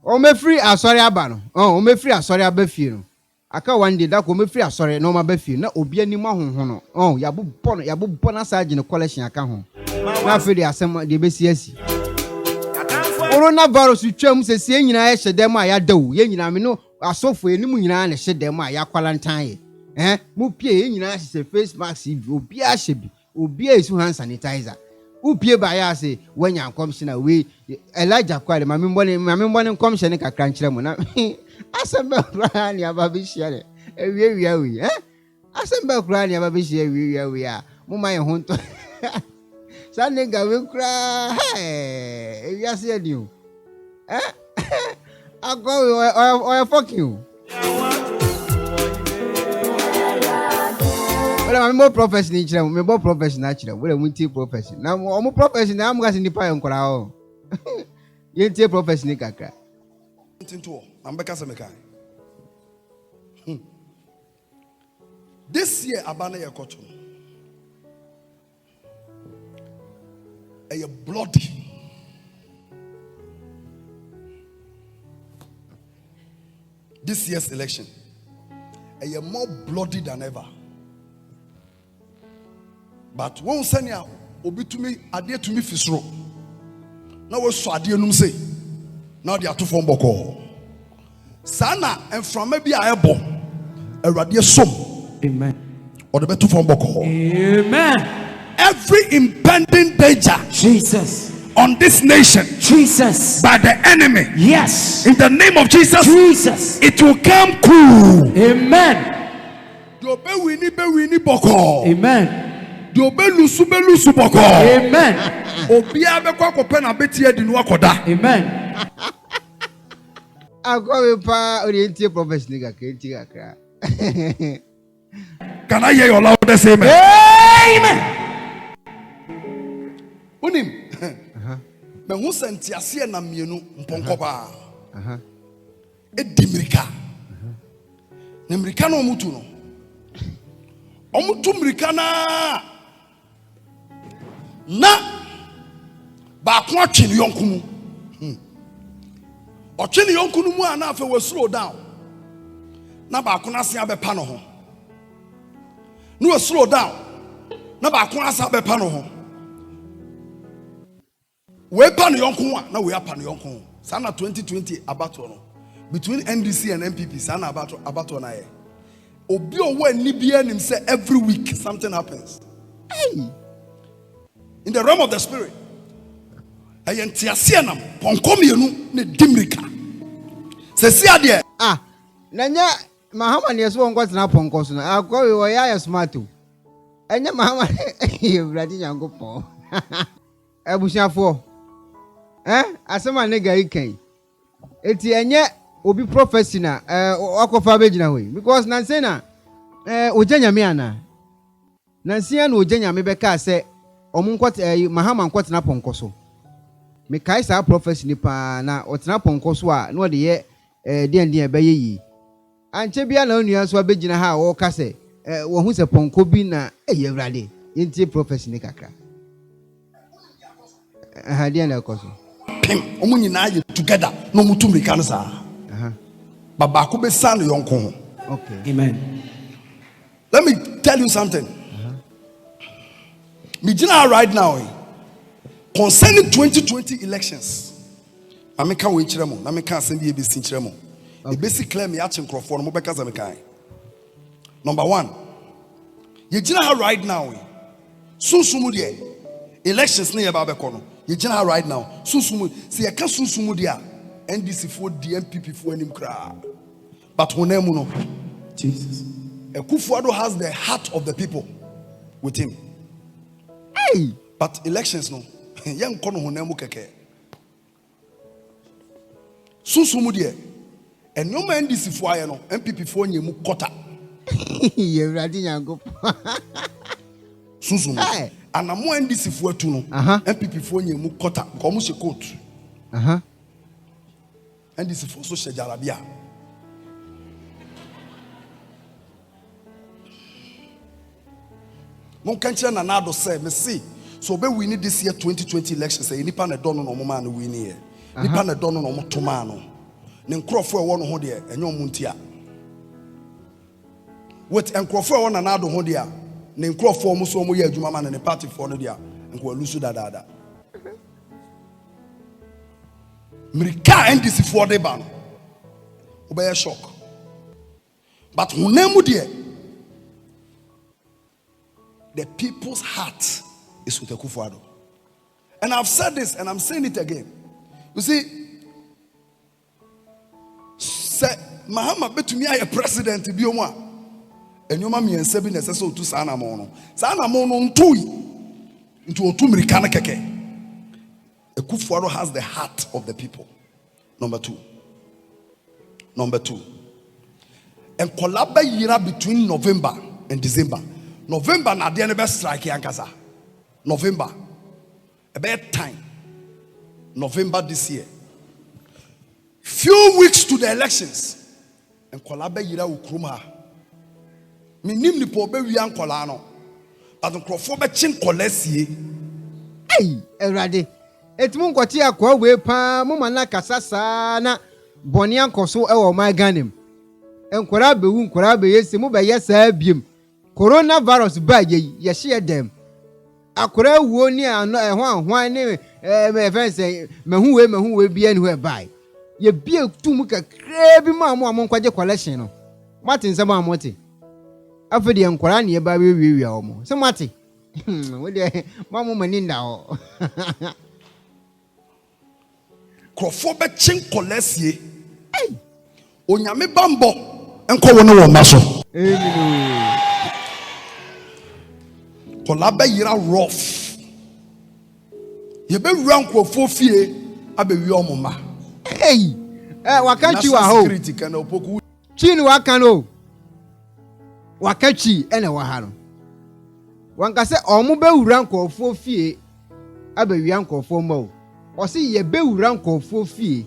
O me free asori aba no. O me free asori aba fie no. Aka one day that me free asori no ma ba fie na obi anim ahonho no. Ya bo na saje no collection aka ho. Na fe de asem de be siasi. Coronavirus twam se sie nyina ye hyedem a ya dawo. Ye nyina me no asofo enim nyina na hyedem a ya kwalantan ye. Mu pie ye nyina hye face mask obi a hye bi. Obi a esu hand sanitizer. Upie ba ya se wanya commissioner we Elijah kwale mame mbone commissioner kakra nkyere mu na asembe kura ni ababishia le ewia wi asembe kura ni ababishia ewia a muma ye honto sane ga we kura ewia se adi o agwa we fuck you. Well, I'm more professional. I'm more professional. Well, I'm more professional. Now, I'm more professional. I'm going to buy on crowd. You're professional, kaka. I'm back as a mechanic. This year, Abana Yakoto. A bloody. This year's election. A more bloody than ever. But one senior obi to me, adhere to me fisro. Now we saw adhere num say. Now they are two form boko. Sana and from maybe I able a radier sum. Amen. Or the better form boko. Amen. Every impending danger, Jesus, on this nation, Jesus, by the enemy, yes, in the name of Jesus, Jesus, it will come cool. Amen. Do be wini boko. Amen. Belusu boko. Amen. Obia be kwa kopena betie di no akoda. Amen. Agwa pa oriented professional kakra. Can I hear your loudest amen? Amen. Unim. Me hu sentiase na mienu mponko ba. Edimirika. Na mirika no mutu no. Omutu mirika na ba ko atwe ne yonku mu otwe ne yonku mu a na afa we slow down na ba ko na se abepa no ho no we slow down na ba ko asa abepa no ho we pa no yonku a na we apa no yonku sa na 2020 abato no between NDC and MPP sa na abato na ye obi owo ani bia nim say every week something happens. Hey. In the realm of the spirit, ayentiasianam ponkomienu ne dimrika. Sesia de nanya mahama ne so wonko tena ponko so na akwa we ya smart o. Enya mahama Bradi Nyankopon. Abusiafo. Asema ne ga ikan. Eti enye obi prophecy na akofa begina we because nanse na ojanya me ana. Nanse na ojanya me beka se mahama nkotena ponko so me kai sa prophecy ni pa na otena ponko so a no de ye den be yi anche bia na onua so abegina ha wo ka se wo hu se ponko bi na Ewurade yenti prophecy ni kakra den na koso pim omu nyina ye together no mutumri kan sa baba ko be san yonko ho. Okay, amen. Let me tell you something. Mijina right now concerning 2020 elections. Ameka we chiremo, na meka asem bi ebesi chiremo. The basic claim me action crofo no mo beka za meka. Number 1. Ye jina right now. Sunsumu de elections na ye ba beko no. Ye jina right now. Sunsumu se ye ka sunsumu de a NDC for the MPP for anim kra. But honemu no. Jesus. Akufo-Addo has the heart of the people with him. Hey, but elections no yen kono honemu keke sunsumu de enyoma NDC fo aye no MPP fo nyemu kota Bradi Nyankopon sunsumu anamo NDC fo atu no MPP fo nyemu kota ko mo she coat NDC fo so she jarabia mon kanche na nado say me see so be we need this year 2020 election say nipa na don no mo ma no we ni here nipa na don no mo to ma no ne nkrofo e wo no ho de enyo muntia with nkrofo e wo na do ho de a ne nkrofo mo so mo ye adwuma ma ne party for no de a nko alusu dadaada Mirika NDC for the ban obey shock but hunemu de the people's heart is with Akufo-Addo. And I've said this and I'm saying it again. You see, say Mahama betumi aye president bi omo a enyoma miensa bi nese so tu sana mo no. Sana mo no ntui. Nti otu Mirika na keke. Akufo-Addo has the heart of the people. Number two. And collab yira between November and December. November na de ne be strike yankasa. November. A bad time. November this year. Few weeks to the elections. And collab yira ukruma. Minim ni po be wi ankola no. But nkrofo be chin kolesie. Hey, Erade. Etmu nkwati akwa we pa mama na kasasa na boni ankoso e wo my ganem. Enkwara bewu nkwara be yesi mu be yesa biem. Coronavirus ba ye hye dem. Akora wuo ni ano ehwan ni me fense mehu we bia ni we bai. Ye bia tum kakra bi ma mo nkwaje collection no. Mate nsem amote. Afedi enkwara ne ba wiewia omo. Se mate. We de mamu mani nda o. Krofo be chin kolesie. Onyame bambo enko wo no wo maso. Amen. Kolaba yira rough. Ye be wura nkrofo fie abewi omoma. Hey, wakachi wa ho. Security kana opoku. Chi ni waka no. Wakachi ene wa ha no. Wanka se omo be wura nkrofo fie abewi nkrofo mo. O se ye be wura nkrofo fie.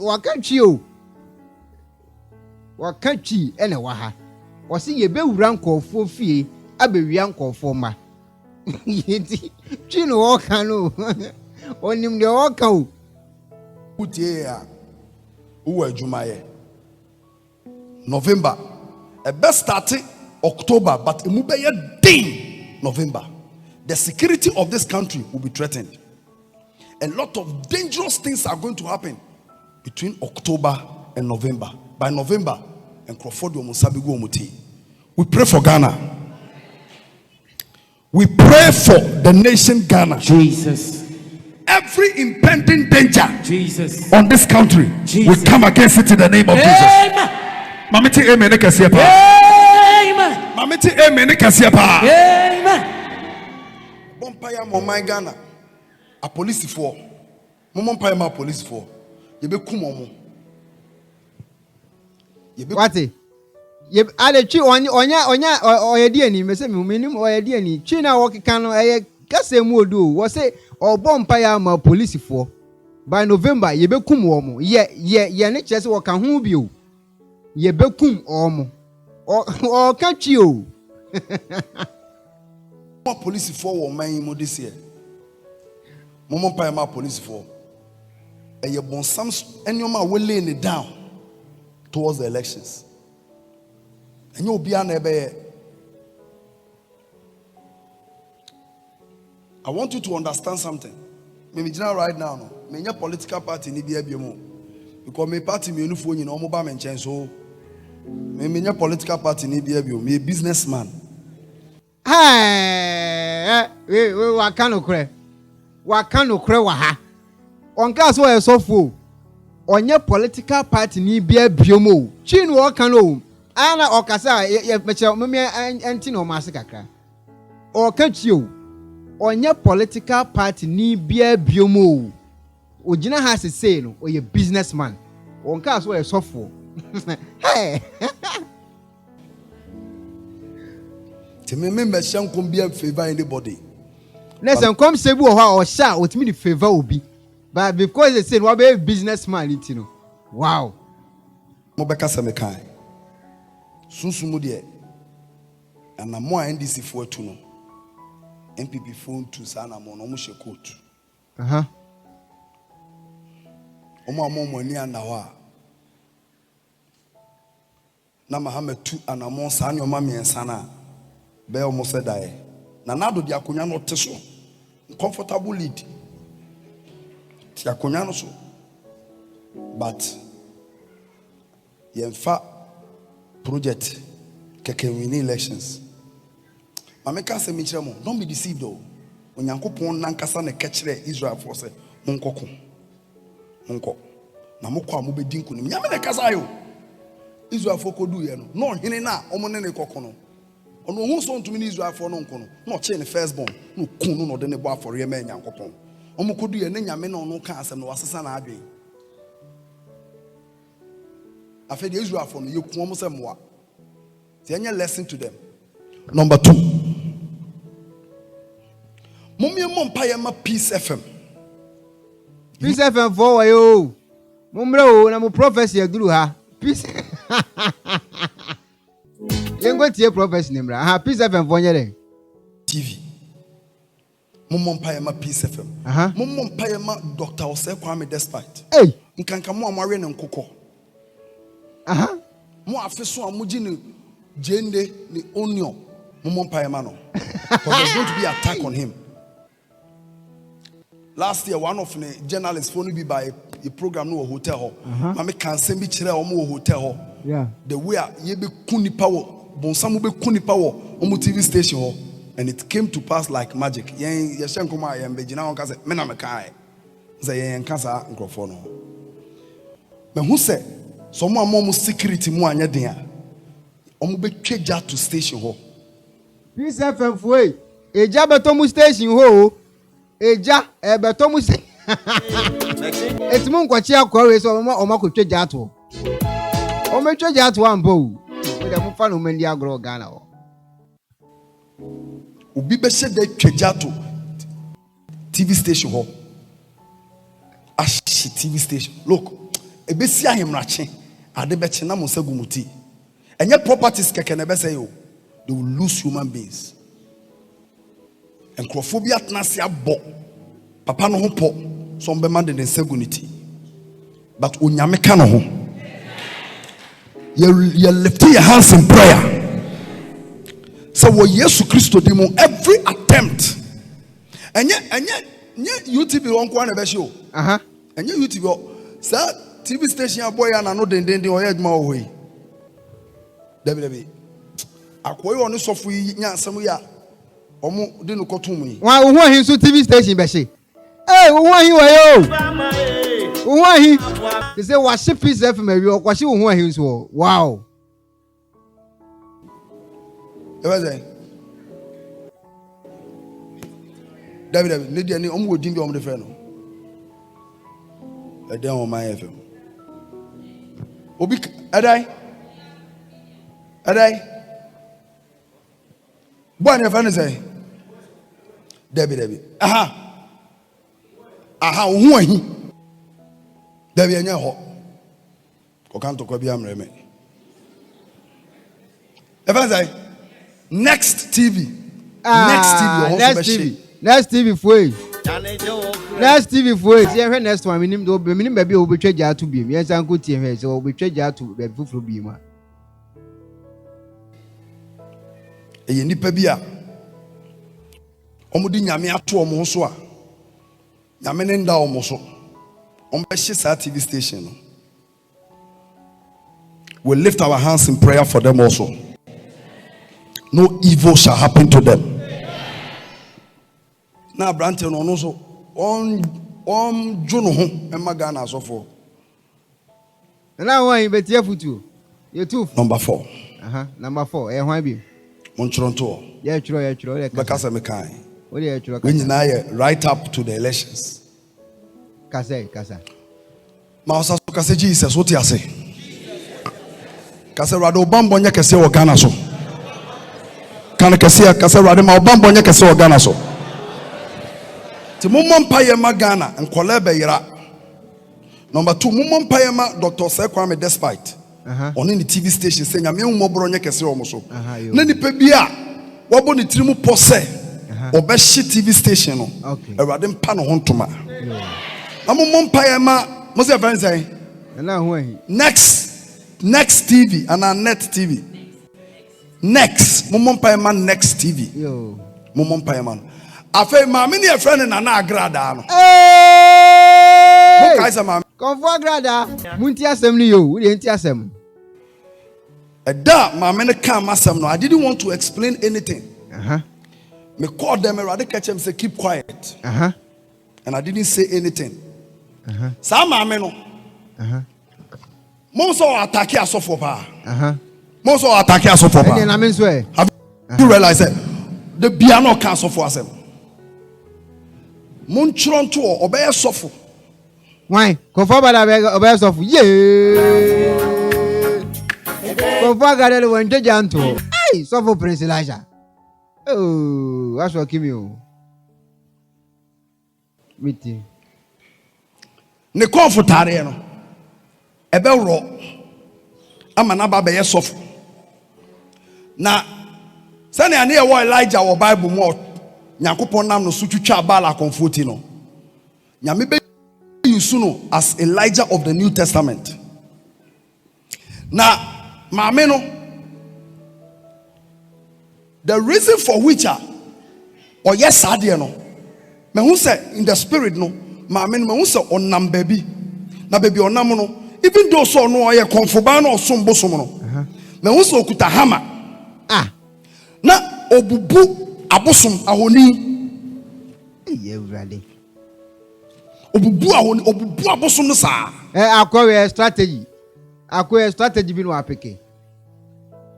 Wakachi o. Wakachi ene wa ha. O se ye be wura nkrofo fie abewi nkrofo ma. Yeti chi ni waka no. Onim de waka o. Utie ya uwa adwumaye November e be start October but emu be ye din November. The security of this country will be threatened. A lot of dangerous things are going to happen between October and November. By November and Crawford Omusabigu Omuti. We pray for Ghana. We pray for the nation Ghana. Jesus. Every impending danger Jesus. on this country, Jesus. we come against it in the name of Jesus. Amen. Mamiti amen kasiapa. Amen. Mamiti amen kasiapa. Amen. Bompaya mo my Ghana. A police for. Mompaya ma police for. Yebe kumomo. Wati. Ye ale chi onya oyedi ani mese me minim oyedi ani chi na wokeka no eye kasem odu wo se obompa ya ma police for by November ye bekum wo mo ye ne kire se wo ka ho bi o ye bekum omo o ka chi o Mo police for wo man mo this year. Mompaya ma police for. Eye bonsam enyoma we lay it down towards the elections. And you'll be I want you to understand something. Maybe right now, no. Me political party ni be mo. Because my party me no phone no mobile mention so. Me political party ni be me businessman. Hey, we wakano kre wa ha. Onka so esofo. Onye political party ni be biomo. Chi no wakano. Ana okasa ye meche meme anti no ma kakra o kachio onye political party ni bia biomo ogina ha se say no o ye businessman onka so e sofo hey te me hyan kom bia favor anybody listen come say bu o ha o sha o timi ni favor obi but because they say we be businessman it no wow mo beka se me kai sunsumu de ana mo NDC fo atu no MPP phone to sana mo no mo hye coat aha omo amoni ana ho a na mahama tu anamon saa ne ɔma miɛnsa na be ɔmo sɛ dae na nado de akonya no te so comfortable lead ti akonya no so but yɛmfa project keke win elections mameka sɛ mi kyerɛ mo don't be deceived though onyankopɔn nankasa ne kɛkyerɛ Israel for sɛ monkɔko monkɔ na mokɔ a mobɛdi nkonim nyame ne kasa yo Israel for kodu ye no hene na ɔmo ne ne kɔko no ɔno ho so ntumi ne Israel for no nko no na ɔkye ne first born no kun no de ne bɔ afɔre ma nyankopɔn ɔmo kodu ye ne nyame na ɔno ka asɛm no wasesa na adwen afɛ de Israel for no ye ku ɔmo sɛ moa ti enye lesson to them. Number 2, Mummy Mompayama Peace FM. Peace FM for you. Mumro, na mo prophecy aduru ha. Peace. Yengo tie prophecy nimra. Ha Peace FM for nyere. TV. Mompayama Peace FM. Mompayama Dr. Ose Kwame Despite. Hey. Nkanka mo amare ne nkokɔ. Mo afeso amuji ne jende ne onion. Mompayama no. Because there's going to be an attack on him. Last year, one of the journalists phoned me by a program no hotel hall. Mama can send me chile omo hotel hall. Yeah. The way ye be kuni power, bonsamu be kuni power omo TV station hall, and it came to pass like magic. Yen yeshen kuma yen be jina onka se me na me kai. Say yen kansa nkrofo no. Me hu se so mo amom security mu anya den a omo be tweja to station hall. Peace FM foi. Eja betomu station ho. Eja betomu station. Etimu nkwachi akwa so oma ko tweja ato. Oma tweja ato ambo. We dem fa no mandi agro Ghana ho. Obi be she de tweja to TV station ho. Ashi TV station. Look, ebesi ahemrache ade be che na mo sagumuti. Enye properties keke na be say yo. They will lose human beings. And crophobia tnasia bo. Papa no po. Some be man de seguinity. But unyame ka no ho. You lift your hands in prayer. So wo Yesu Christo demo every attempt. Enye YouTube won kwa na be show. Enye YouTube sir TV station boy na no den oye aduma wo yi. Debi akoyi ono sofu nya asem ya omo de no kotum yi wa wo ahin so TV station be she wo ahin wa yo wo ahin they say wa ship Peace FM wi o kwa she wo ahin so wow e ba say David ne dia ni omo wodin bi omo de fe no e den o my FM obi adai Boy, your friend say, Debbie. Aha, who are he? Debbie, and your hot. Cocanto Cobiam Reme. If I say, next TV. Next TV foi. Next TV foi. See, next one, minimum baby will betray you to be. Yes, I'm good to so we betray you to be full be ma. Eye nipa bi a omudi nyame ato omo so a nyame ne nda omo so ombe hye sa TV station no. We lift our hands in prayer for them also. No evil shall happen to them. Na brante no no so on jono ho ema Ghana so for. Na wan betie futu. You too. Number 4. Number 4. Hwan bi? Monchronto. Yeah, chiro. Because I'm a kind. What you chiro? When you right up to the elections. Kasa. Mausa kase Jesus what you say? Kase rado bambo nya kase o Ghana so. Kana kase rado ma bambo nya kase o Ghana so. Ti mummo mpaye ma Ghana nkole be yira. Number 2 mummo mpaye ma Dr. Kwame Despite. On the TV station saying I'm young mobro nya kese omo so na nipa bia wabo ne tirimu pose obeshi TV station no awade mpa no hontoma amommo mpaye ma mo se fan say next Next TV and our Net TV. Next. Momon Payman Next TV. Yo. Momon Payman. Afe mami ni friend na na agrada no. Hey! Mo kaisa mami. Comfort grada. Munti asem ni yo. We enti asem. Eda mami ne kan masem no. I didn't want to explain anything. Me called them and catch them say keep quiet. And I didn't say anything. Sa mami no. Mo so attack asofo pa. Mo so attack asofo pa. Eni na me so e. Have you realize that the piano can asofo asem? Mo nchron to obey asofo. Why? Comfort bada obey so fu. Yeah. Comfort grada won janto. Hey, so for Prince Elijah. Oh, that's what came you. Meeting. Ne comfortare no. Ebe ro. Ama na ba be yesofo. Na sane ane ye wo Elijah wo Bible mo Nyankopon nam no so twitwa bala comforti no. Nyame be use no as Elijah of the New Testament. Na maame no, the reason for which or yes adie no me hu say in the spirit no maame no me hu say onam baby na baby onam no even though so no oye konfoba no osom bosom no me hu say okuta hama na obubu abosom ahoni Ewurade. Obubu ahoni obubu abosom no sa Akwa strategy. Akwa strategy bi no apeke.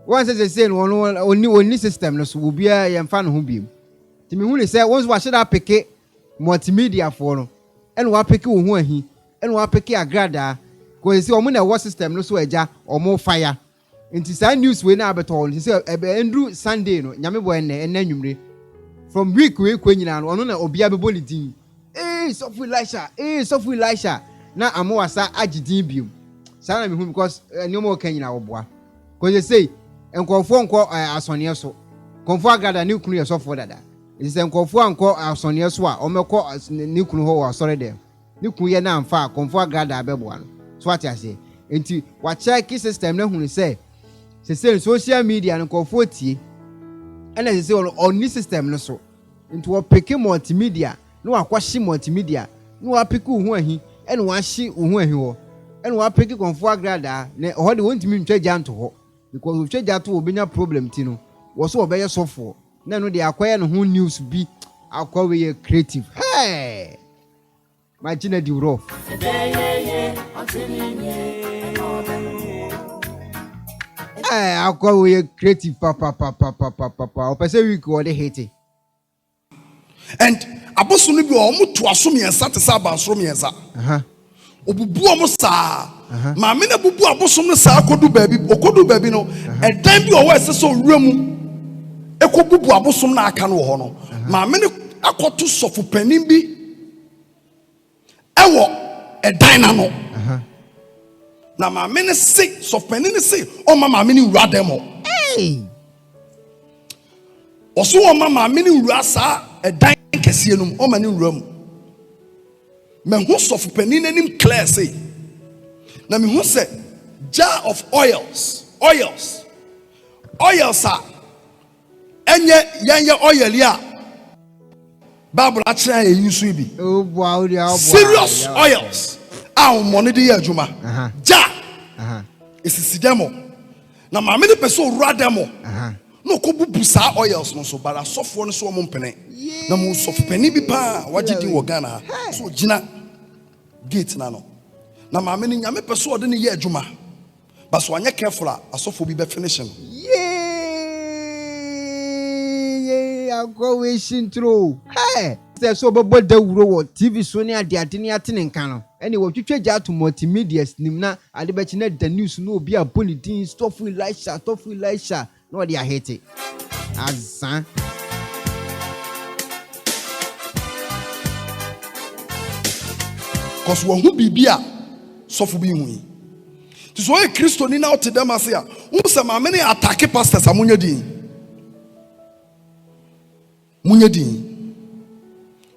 Once say no oni system no so obi a yemfa no ho biem. Ti me hu ni say once wa sheda apeke multimedia for no. Eno wa apeke wo ho ahi. Eno wa apeke agrada. Ko say omo na wo system no so eja omo fire. Nti say news we na abeto no say endru Sunday no nyame boy en anwumre. From week we kwanyina no ono na obi abebo ni din. Sofu Elisha. Na amowasa agidin biem. Sana me hu because nyomo kanyina oboa. Ko say enkofo nko asone so. Konfo agrada ni kunu ye sofo dada. Ise enkofo anko asone so a omeko ni kunu ho asore dem. Ni kunu ye na amfa konfo agrada abeboa no. So what I say. Enti wa check system na hu say social media no konfo tie. And as say on ni system no so. Enti wo pick multimedia, no akwashi multimedia, no wa pick hu ahi, and wa hye hu ahi ho. And wa pick konfo agrada na ho de wontimi ntwa janto ho. Because we change that to obenya problem tino was so obey sofo na no dey akwaya no ho news bi akwawe creative hey imagine the raw akwawe creative papa opese week wo dey hate and abosom no bi o mo to asom yensa te sa abansom yensa obubu omo saa maame na bubu abosom no saa kodu baabi no edan bi o wa seso wuramu ekobubu abosom na aka no ho no maame ne akoto sofo panin bi ewo edan na no na maame ne se sofo panin ne se o ma maame ne wura dem o oso o ma maame ne wura saa edan kese no o ma ne wura mu me hu sof panin nanim clear say na me hu say jar of oils enye oil ya Bible actually e use bi serious oils money dey adwuma jar esisi demo na ma me ne person wura demo no ko bubu sa oils no so bara sofo no so mo mpene na mo sof panin bi pa wagidi wo Ghana so gina gate na no na maame ni nyame pese ode ne ye adwuma ba so anya careful asofo bi be finish no go wishing through hey say so bobo da wuro wo TV so ne ade ne atene nkan no ene wo twetwe ja to multimedia nim na ade be chi na the news no obi a politin stuff Elisha no dey hate azan cause wo hu bibia sofo bi hu yi ti so e Kristo ni na o te dem ase a wo se ma me ne attack pastors amunya din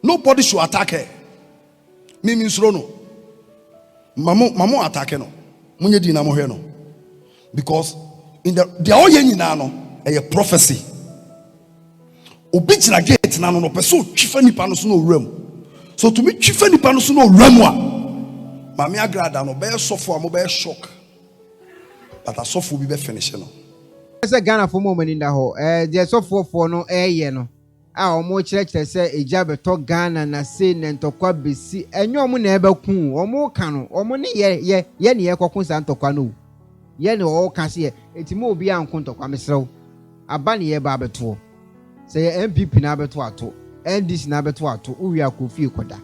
nobody should attack her me means no mamo attack no munya din na mo hwe no because in the all ye no a prophecy. Obi na gate na no person twifa nipa no so no ram. So to me twifa nipa no so no ram a mama agrada no be sofo am be shock. But asofo bi be finish no. Say Ghana for moment in the hole. The sofo for no ye no. A omo kire say eja beto Ghana na say ntokwa besi. Enyo omo na ebe kun. Omo ka no. Omo ne ye ne ye kokun sa ntokwa no. Ye ne o ka se etimo obi ankon ntokwa mesrew. Aba ne ye ba beto. Say MPP na beto ato. NDC na beto ato. Uwi akofi koda.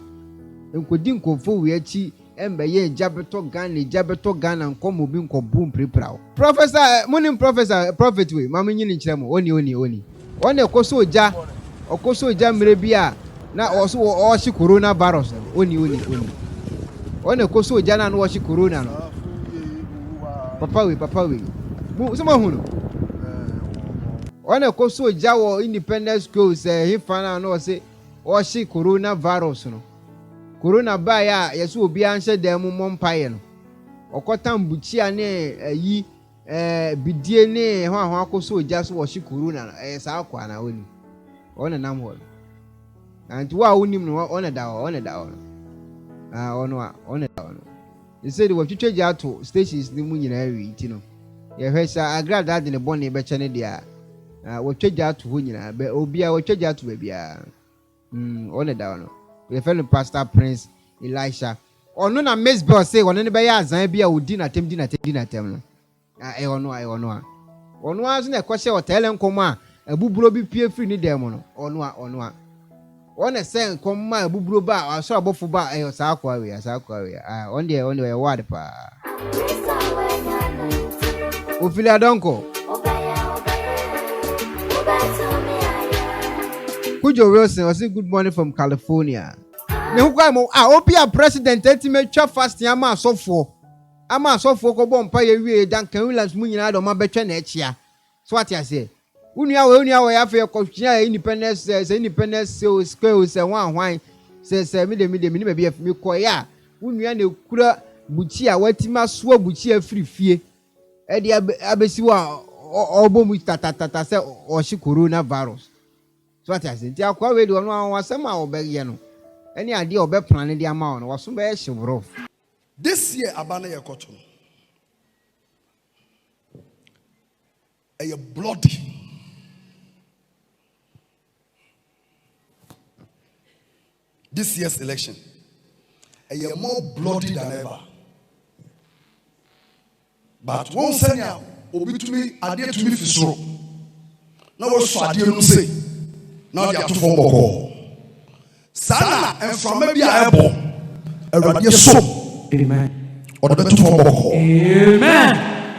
Nkodi nkofo wi achi embe ye jabeto Ghana nkomo bi nkobu mprepra. Professor munim professor prophet we mama nyini nkyeremo oni one okoso oja mre bia na oso o shi coronavirus oni one okoso oja na no o shi corona no papa we mu so mahu no one okoso oja wo independent schools he fana no say o shi coronavirus no corona ba ya yeso obi anhye dem mompaye no okotam buchia ne yi bidie ne ho akoso oja so wo shi corona sa akwa na oni ona nam hol anti wa unim no ona da ona he said we twitwe ato stations ni mu nyina wi ti no ye hwesa agrada de ne bone be chene dia we twitwe ato ho nyina be obi a we twitwe ato ba bia ona da ono we fellow Pastor Prince Elisha ono na Mesbel say ono ne be ya azan bia odi na tem no ono azu na kwose hotel nkomo a abuburo bi pie free ni dem no ono a say nkomma abuburo ba aso abofo ba sa akwa we on the word pa Ophelia Donko Kujo Wilson was good morning from California. Ne hukwa mo opia president etime twa fast ama asofo ko bom pa ye wie Duncan Williams mu nyina do ma betwe na echia so what you say unia we afa ko twia independence square say wan say me be be me ko ya unia na kura buchi a watima so buchi afiri fie e de abesi wa obomu tata say o shi coronavirus so what you say ti akwa we do no wasema obeye no any idea obe plan de ama no waso be shewro. This year abana ye koto a bloody this year's election a more bloody than ever, but one senior obi to me ade to me fisoro na wo so ade no say na dia to fo boko sana and from maybe a ebo awurade so Amen. Amen.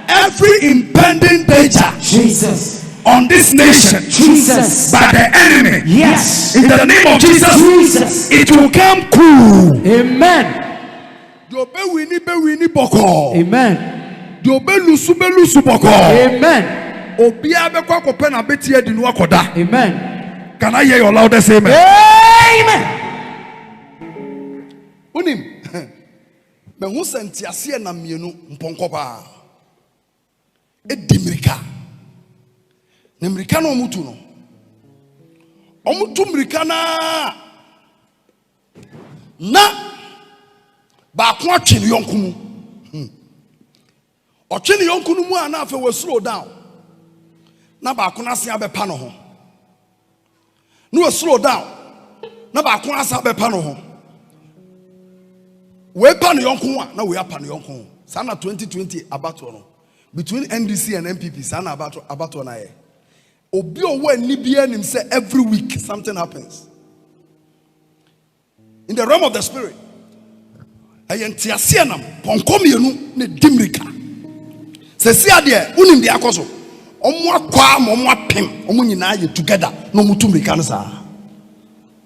Every impending danger, Jesus, on this nation, Jesus, by the enemy, yes, in the name of Jesus, Jesus, it will come cool. Amen. Dobe wini boko. Amen. Dobe lusu boko. Amen. Obia be kwa kopena beti edi no akoda. Amen. Can I hear your loudest amen? Amen. Unim. Me hu sentiase na mienu mponko ba. Edimirika. Ne mirika no mutu no. Omutu mirika na ba ko atwene yonku mu. Otwene yonku no mu ana afa we slow down. Na ba ko na se abepa no ho. No slow down. Na ba ko asa abepa no ho. We pan yonku na we pan yonku. Sana 2020 abato no. Between NDC and MPP, sana abato na ye. Obi owo ni bia nim say every week something happens. In the realm of the spirit. Ayentiase nam ponkom yenu ne dimrika. Se si ade unim de akoso. Omo akwa omo apem, omo nyina ye together no mutumrika no sa.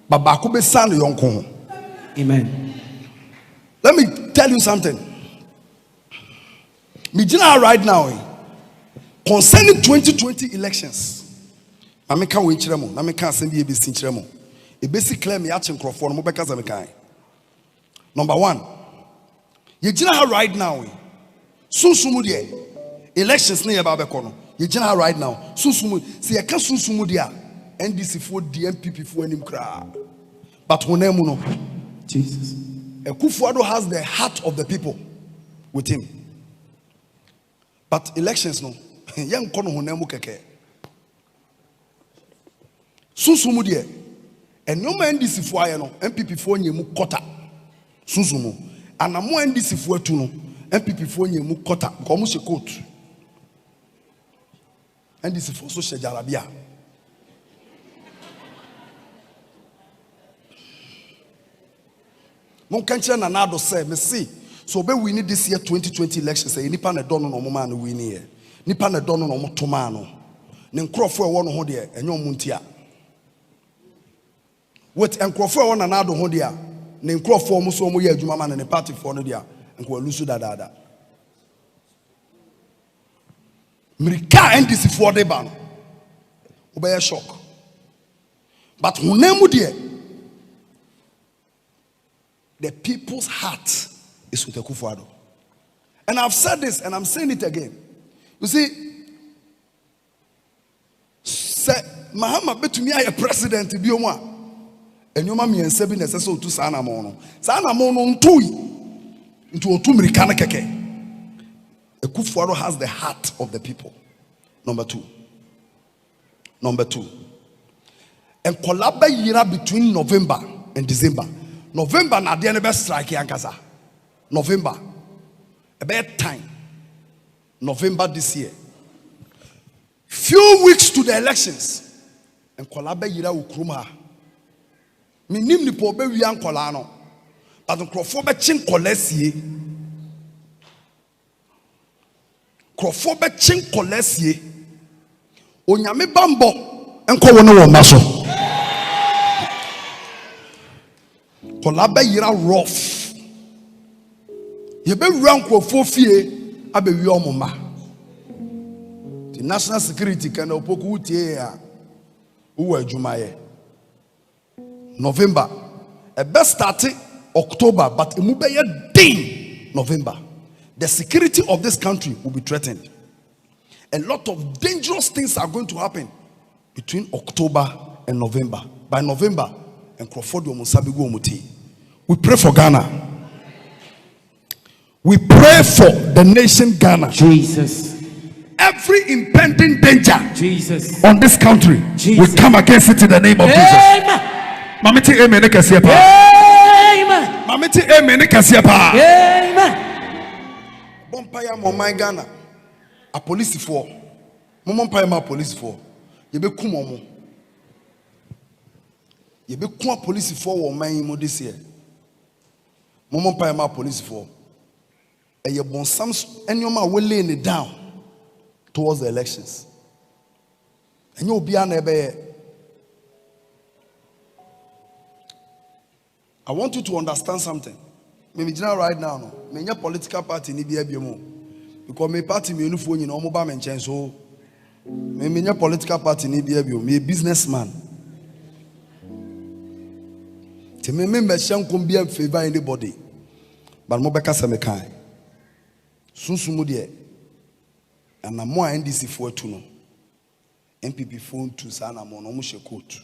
Baba ko be san yonku. Amen. Let me tell you something. Mijina right now concerning 2020 elections. I make a win chiremo. I make a send you a basic chiremo. A basic claim me action crofon mo beka zamekai. Number one, you right now. So sumudie elections near Babekono. You general right now. Susumu, see, I can't Susumu dia. NDC for the MPP for any crowd. But Hunemuno, Jesus. Kufuado has the heart of the people with him. But elections, no. Young Kono Hunemu Keke. Susumu dia. And no man NDC for MPP for Nyemu Kota. Susumu. And a more NDC for Tuno. MPP for Nyemu Kota. Komushe coat. NDC for Social Jarabia. Mon kanche na nado say me see so be we need this year 2020 elections say nipa na don no mo ma no we ni here nipa na don no mo to ma no ne nkrofo e wo no ho de enyo mu ntia with nkrofo e wo na nado ho de a ne nkrofo mo so mo ye adwuma ma ne party for no de a nko alusu dada Mirika NDC for de ba no obey shock but hunemu de the people's heart is with Akufo-Addo. And I've said this and I'm saying it again. You see, say Mahama betumi aye president bi omwa. Enyoma miense bi nese so tu sana mo no. Sana mo no ntui. Ntu otu Mirika na keke. Akufo-Addo has the heart of the people. Number two. And collab between November and December. November na the best strike yankasa. November. A bad time. November this year. Few weeks to the elections. And Kolabe yira ukruma. Minim ni po be wian kolano. But nkrofo be chin kolesie. Nkrofo be chin kolesie. Onyame bambo enko wono wo maso. Kolabe yira rough. Yebe rank of 4 fie abe wi omoma. The national security can opoku utie ya uwe adwumaye. November. E best start October but emu be ye din November. The security of this country will be threatened. A lot of dangerous things are going to happen between October and November. By November, and Crawford Musabigu. We pray for Ghana. We pray for the nation Ghana. Jesus. Every impending danger Jesus. on this country, Jesus. we come against it in the name of Jesus. Mamiti amen ekasiapa. Amen. Mamiti amen ekasiapa. Amen. Bompaya mo my Ghana. A police for. Mompaya ma police for. Yebe kumomo. Yebe kuma police for wo man mo this year. Mompaya ma police for. And you bon some enyoma will laying it down towards the elections. And you'll be an I want you to understand something. Maybe right now, no. Me your political party ni be mo. Because my party me no phone you know mobile men change so. Me your political party ni be me a businessman. Te me member shan come be favor anybody. But mo beka se me kai. Sunsumu de and na mo NDC for tu no. MPP phone to sana mo no mo she coat.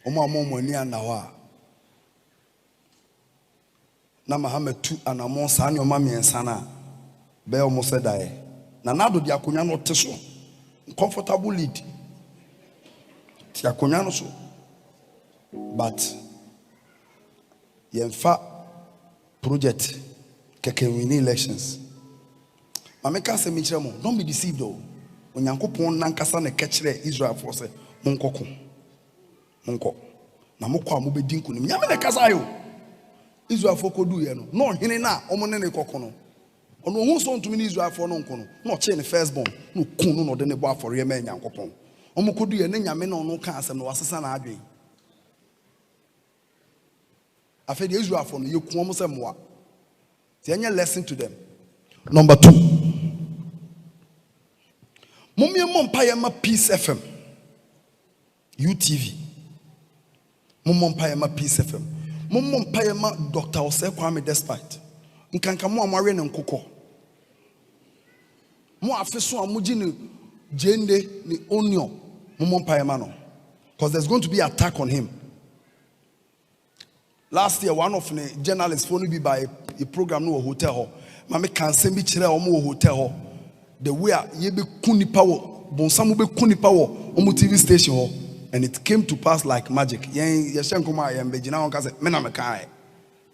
Omo amomo ni anawa na Muhammad tu anamon sa nyoma miensa na be omo se dae na nado di akonya no te so comfortable lead ti akonya no so but yemfa project keke win elections mameka se mi kire mo don't be deceived though onyankopon nankasa na kekire Israel for say monkoko monko na mokwa mo be dinku nim nyame na kasa yo Israel for kodu ye no hene na omo ne kokko no ono hu so ntumi ni Israel for no nko no no che ne first born no kun no no de ne bo afore ye ma nyankopon omo kodu ye ne nyame na ono ka asem no wasesa na adwen afa de Israel for no ye kun omo se moa ti enye lesson to them. Number 2, mommy mompa ye ma Peace FM UTV mompa ye ma Peace FM mompa ye ma Dr. Ose Kwame Despite nkanka mo amare ne nkokọ Mo afeso amuji ni jende ni onion. Mo mpaema. Because there's going to be attack on him. Last year, one of the journalists phoned me by a program no hotel. Mama can send me chile omo hotel. The way ye be kuni power, bonsamu be kuni power omo TV station. And it came to pass like magic. Yen yeshen kuma yembe jina on kase mena mekai.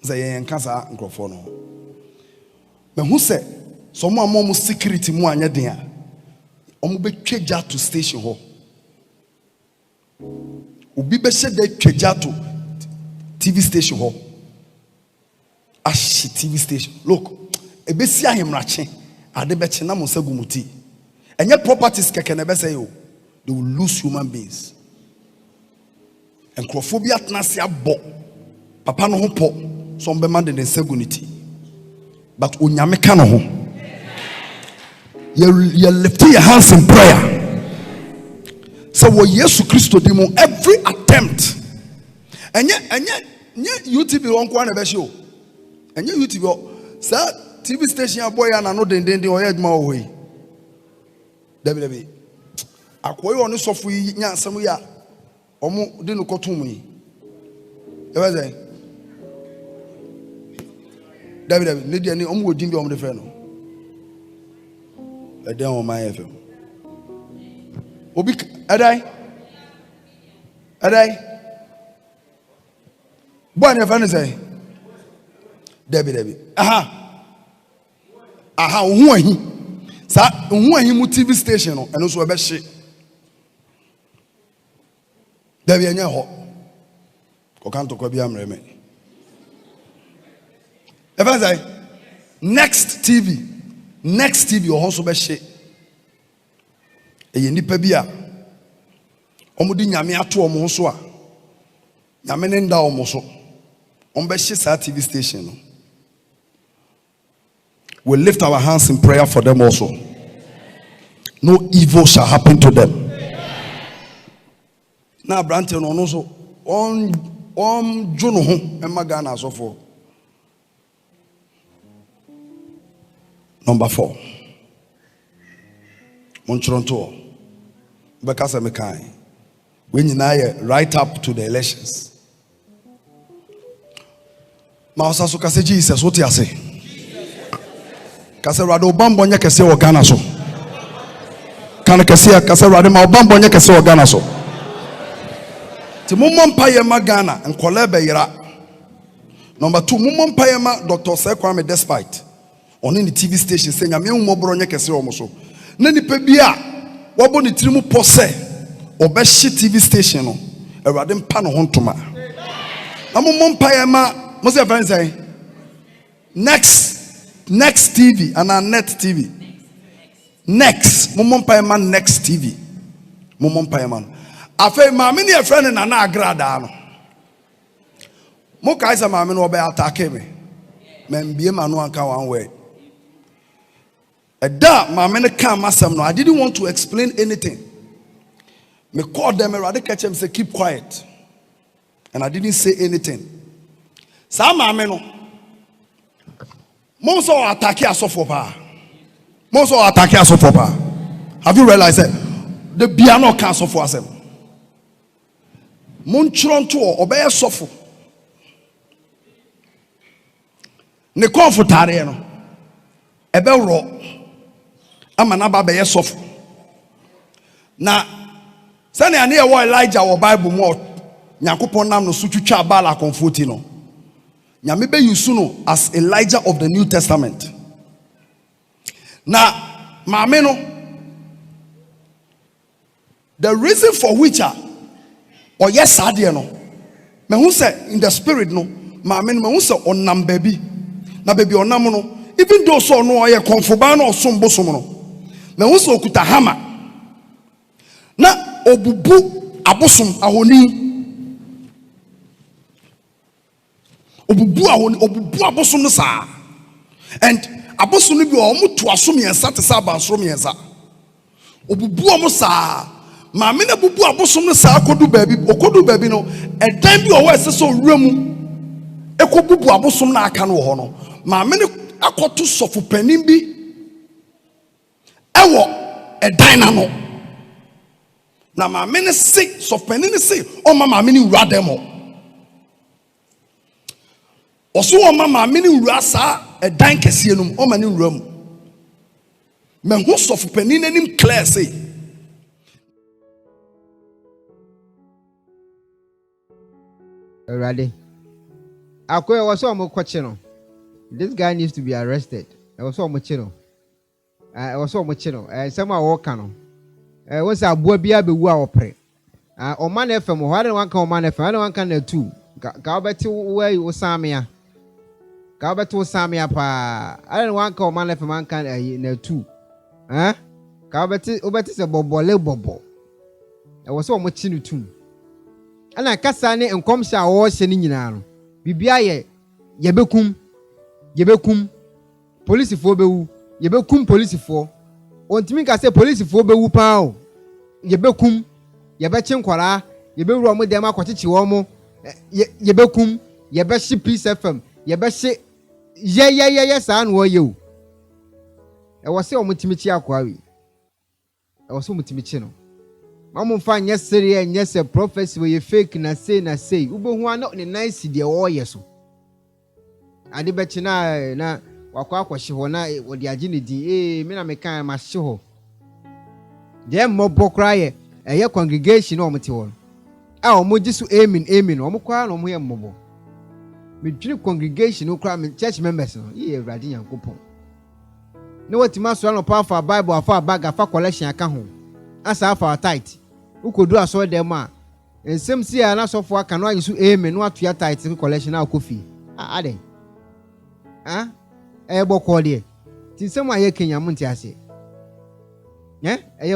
Say yen kasa microphone. Me who say someone more security mu anya den a omo be twaja to station ho. Obi be she de twaja to TV station ho. Ashi TV station. Look, ebesi ahemrache ade be che na mo sagumuti. Enye properties keke na be say yo. They will lose human beings. And crophobia tnasia bo. Papa no ho po. So be man de sagunity. But onyame ka no ho. You lift your hands in prayer. So what Jesus Christ did every attempt. And yet YouTube on kwana be show. And yet YouTube sir TV station boy and no den o head ma we. Debi. Akoyo onu sofu nya asem ya. Omo de no kotum yi. E wa say. Debi ne dia ni omo odin bi omo de fe no. E den o my FM. Obi adai. Boy ne fa ne say. Debi. Aha, who are he? Sir, who are him TV station and also a best shit. There be a new hot. Cocanto Cobiam Reme. If I say next TV or also best shit. A yenipabia. Omudi Yamia to a monsua. Yamenenda almost. On best TV station. We'll lift our hands in prayer for them also. No evil shall happen to them. Now, Branton on also on Juno and Magana so forth. Number 4. Montronto. Bekasa Mekai. When you now right up to the elections. Mausa Sukase Jesus, what you say? Kase rado bambo nya kese wo Ghana so. Kana kese kase rado ma bambo nya kese wo Ghana so. Ti mummon paye ma Ghana nkole be yira. Number 2, mummon paye ma Dr. Sekwame Despite. Oni ni TV station say nyame humobro nya kese wo mo so. Na nipa bia wo bo ni tirimu pose obehye TV station no. Ewrade mpa no hontoma. Na mummon paye ma mo say friend say Next TV and our net TV. Next, Mumon Payman Next TV. Mumon Payman. Afe mamini a friend and an agradano. Mokaisa mamino be attack me. Men be manu anka one way. A da mamene kam masam no. I didn't want to explain anything. Me called them and rather catch them say keep quiet. And I didn't say anything. Sa mameno. Most of attack asofopa. Have you realized that the piano can't suffer us? Montron to obey a suffer. Ne comfortare no. Ebe ro. Amanaba be suffer. Na sani ani e wo Elijah wo Bible mo Nyankopon nam no sutwitwa bala comforti no. Nyame be yusu as Elijah of the New Testament. Now, mameno, the reason for which or yes, no, me who say in the spirit no, mameno me who say onam baby, na baby onam no, even though so no aye konfobano or sombo somo me who say okuta hama, na obubu abosom ahoni. Obubu abosom no sa and abosom no bi o mo to asom yensa te sa abansom yensa obubu o mo sa ma me na bubu abosom no sa akodu baabi no edan bi o wa ese so wuramu ekobubu abosom na aka no ho no ma me ne akoto sofu panin bi ɛwɔ ɛdan na no na maame ne se sɔfɛni ne se ɔma maame ne wura dɛm hɔ ɔso ɔma maame ne wura saa ɛdan kɛseɛ no mu ɔma ne wura mu mɛho sɔfopɛni n'anim clear say Already. Akoya was almost questioning. This guy needs to be arrested. I was almost chino. I was almost chino. Somehow walk on. Was a boy be a be wow pre. O man FM, why don't one come man FM? I don't want can two. Go back to where you was Samia. Go back to Samia pa. I don't want come man FM man can in two. Huh? Go back to a bobo. I was almost chino too. Ana kasa ne nkomhye a wo hye ne nyina no bibia ye yebekum policefo bewu yebekum policefo ontimi ka se policefo bewu pa o yebekum yebeche nkwara yebewuru omo dem akwachichi wo mo yebekum yebehye Peace FM yebehye ye saa no ye o e wo se omutimi chi akwa wi e wo se omutimi chi no Mamu fa nye sere nye se prophecy we fake na say ubehu ana ne nice de wo yeso ade bechi na wakwa akwahye ho na wodi age ne di me na me kan ma hye ho de mobbo kra ye congregation o mte wo a o moji so amen o mkwa na o mo ye mobbo me dwini congregation o kra me church members no ye Awurade Nyankopon ne watima so no pa fa bible afa bag afa collection aka ho asa afa tight ukodu aso dem a ensem si ya na sofo aka no ayisu amen no atua tight collection na kofi ade boko de ti nsem aye Kenya munti ase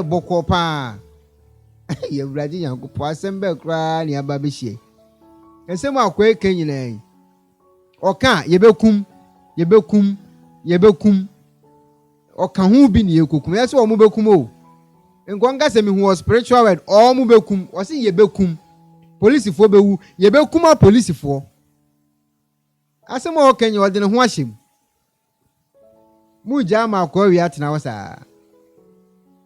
boko pa ye Awurade Nyankopon asem be kra ne aba be hie ensem akwa Kenya na oka yebekum oka hu bi ne yekokum yese o mu bekum o ngonga se mi hu spiritual word o mu bekum o se yebekum policefo bewu yebekum a policefo asem o Kenya o de ne ho ahyem mu jama akwa wi atena wasa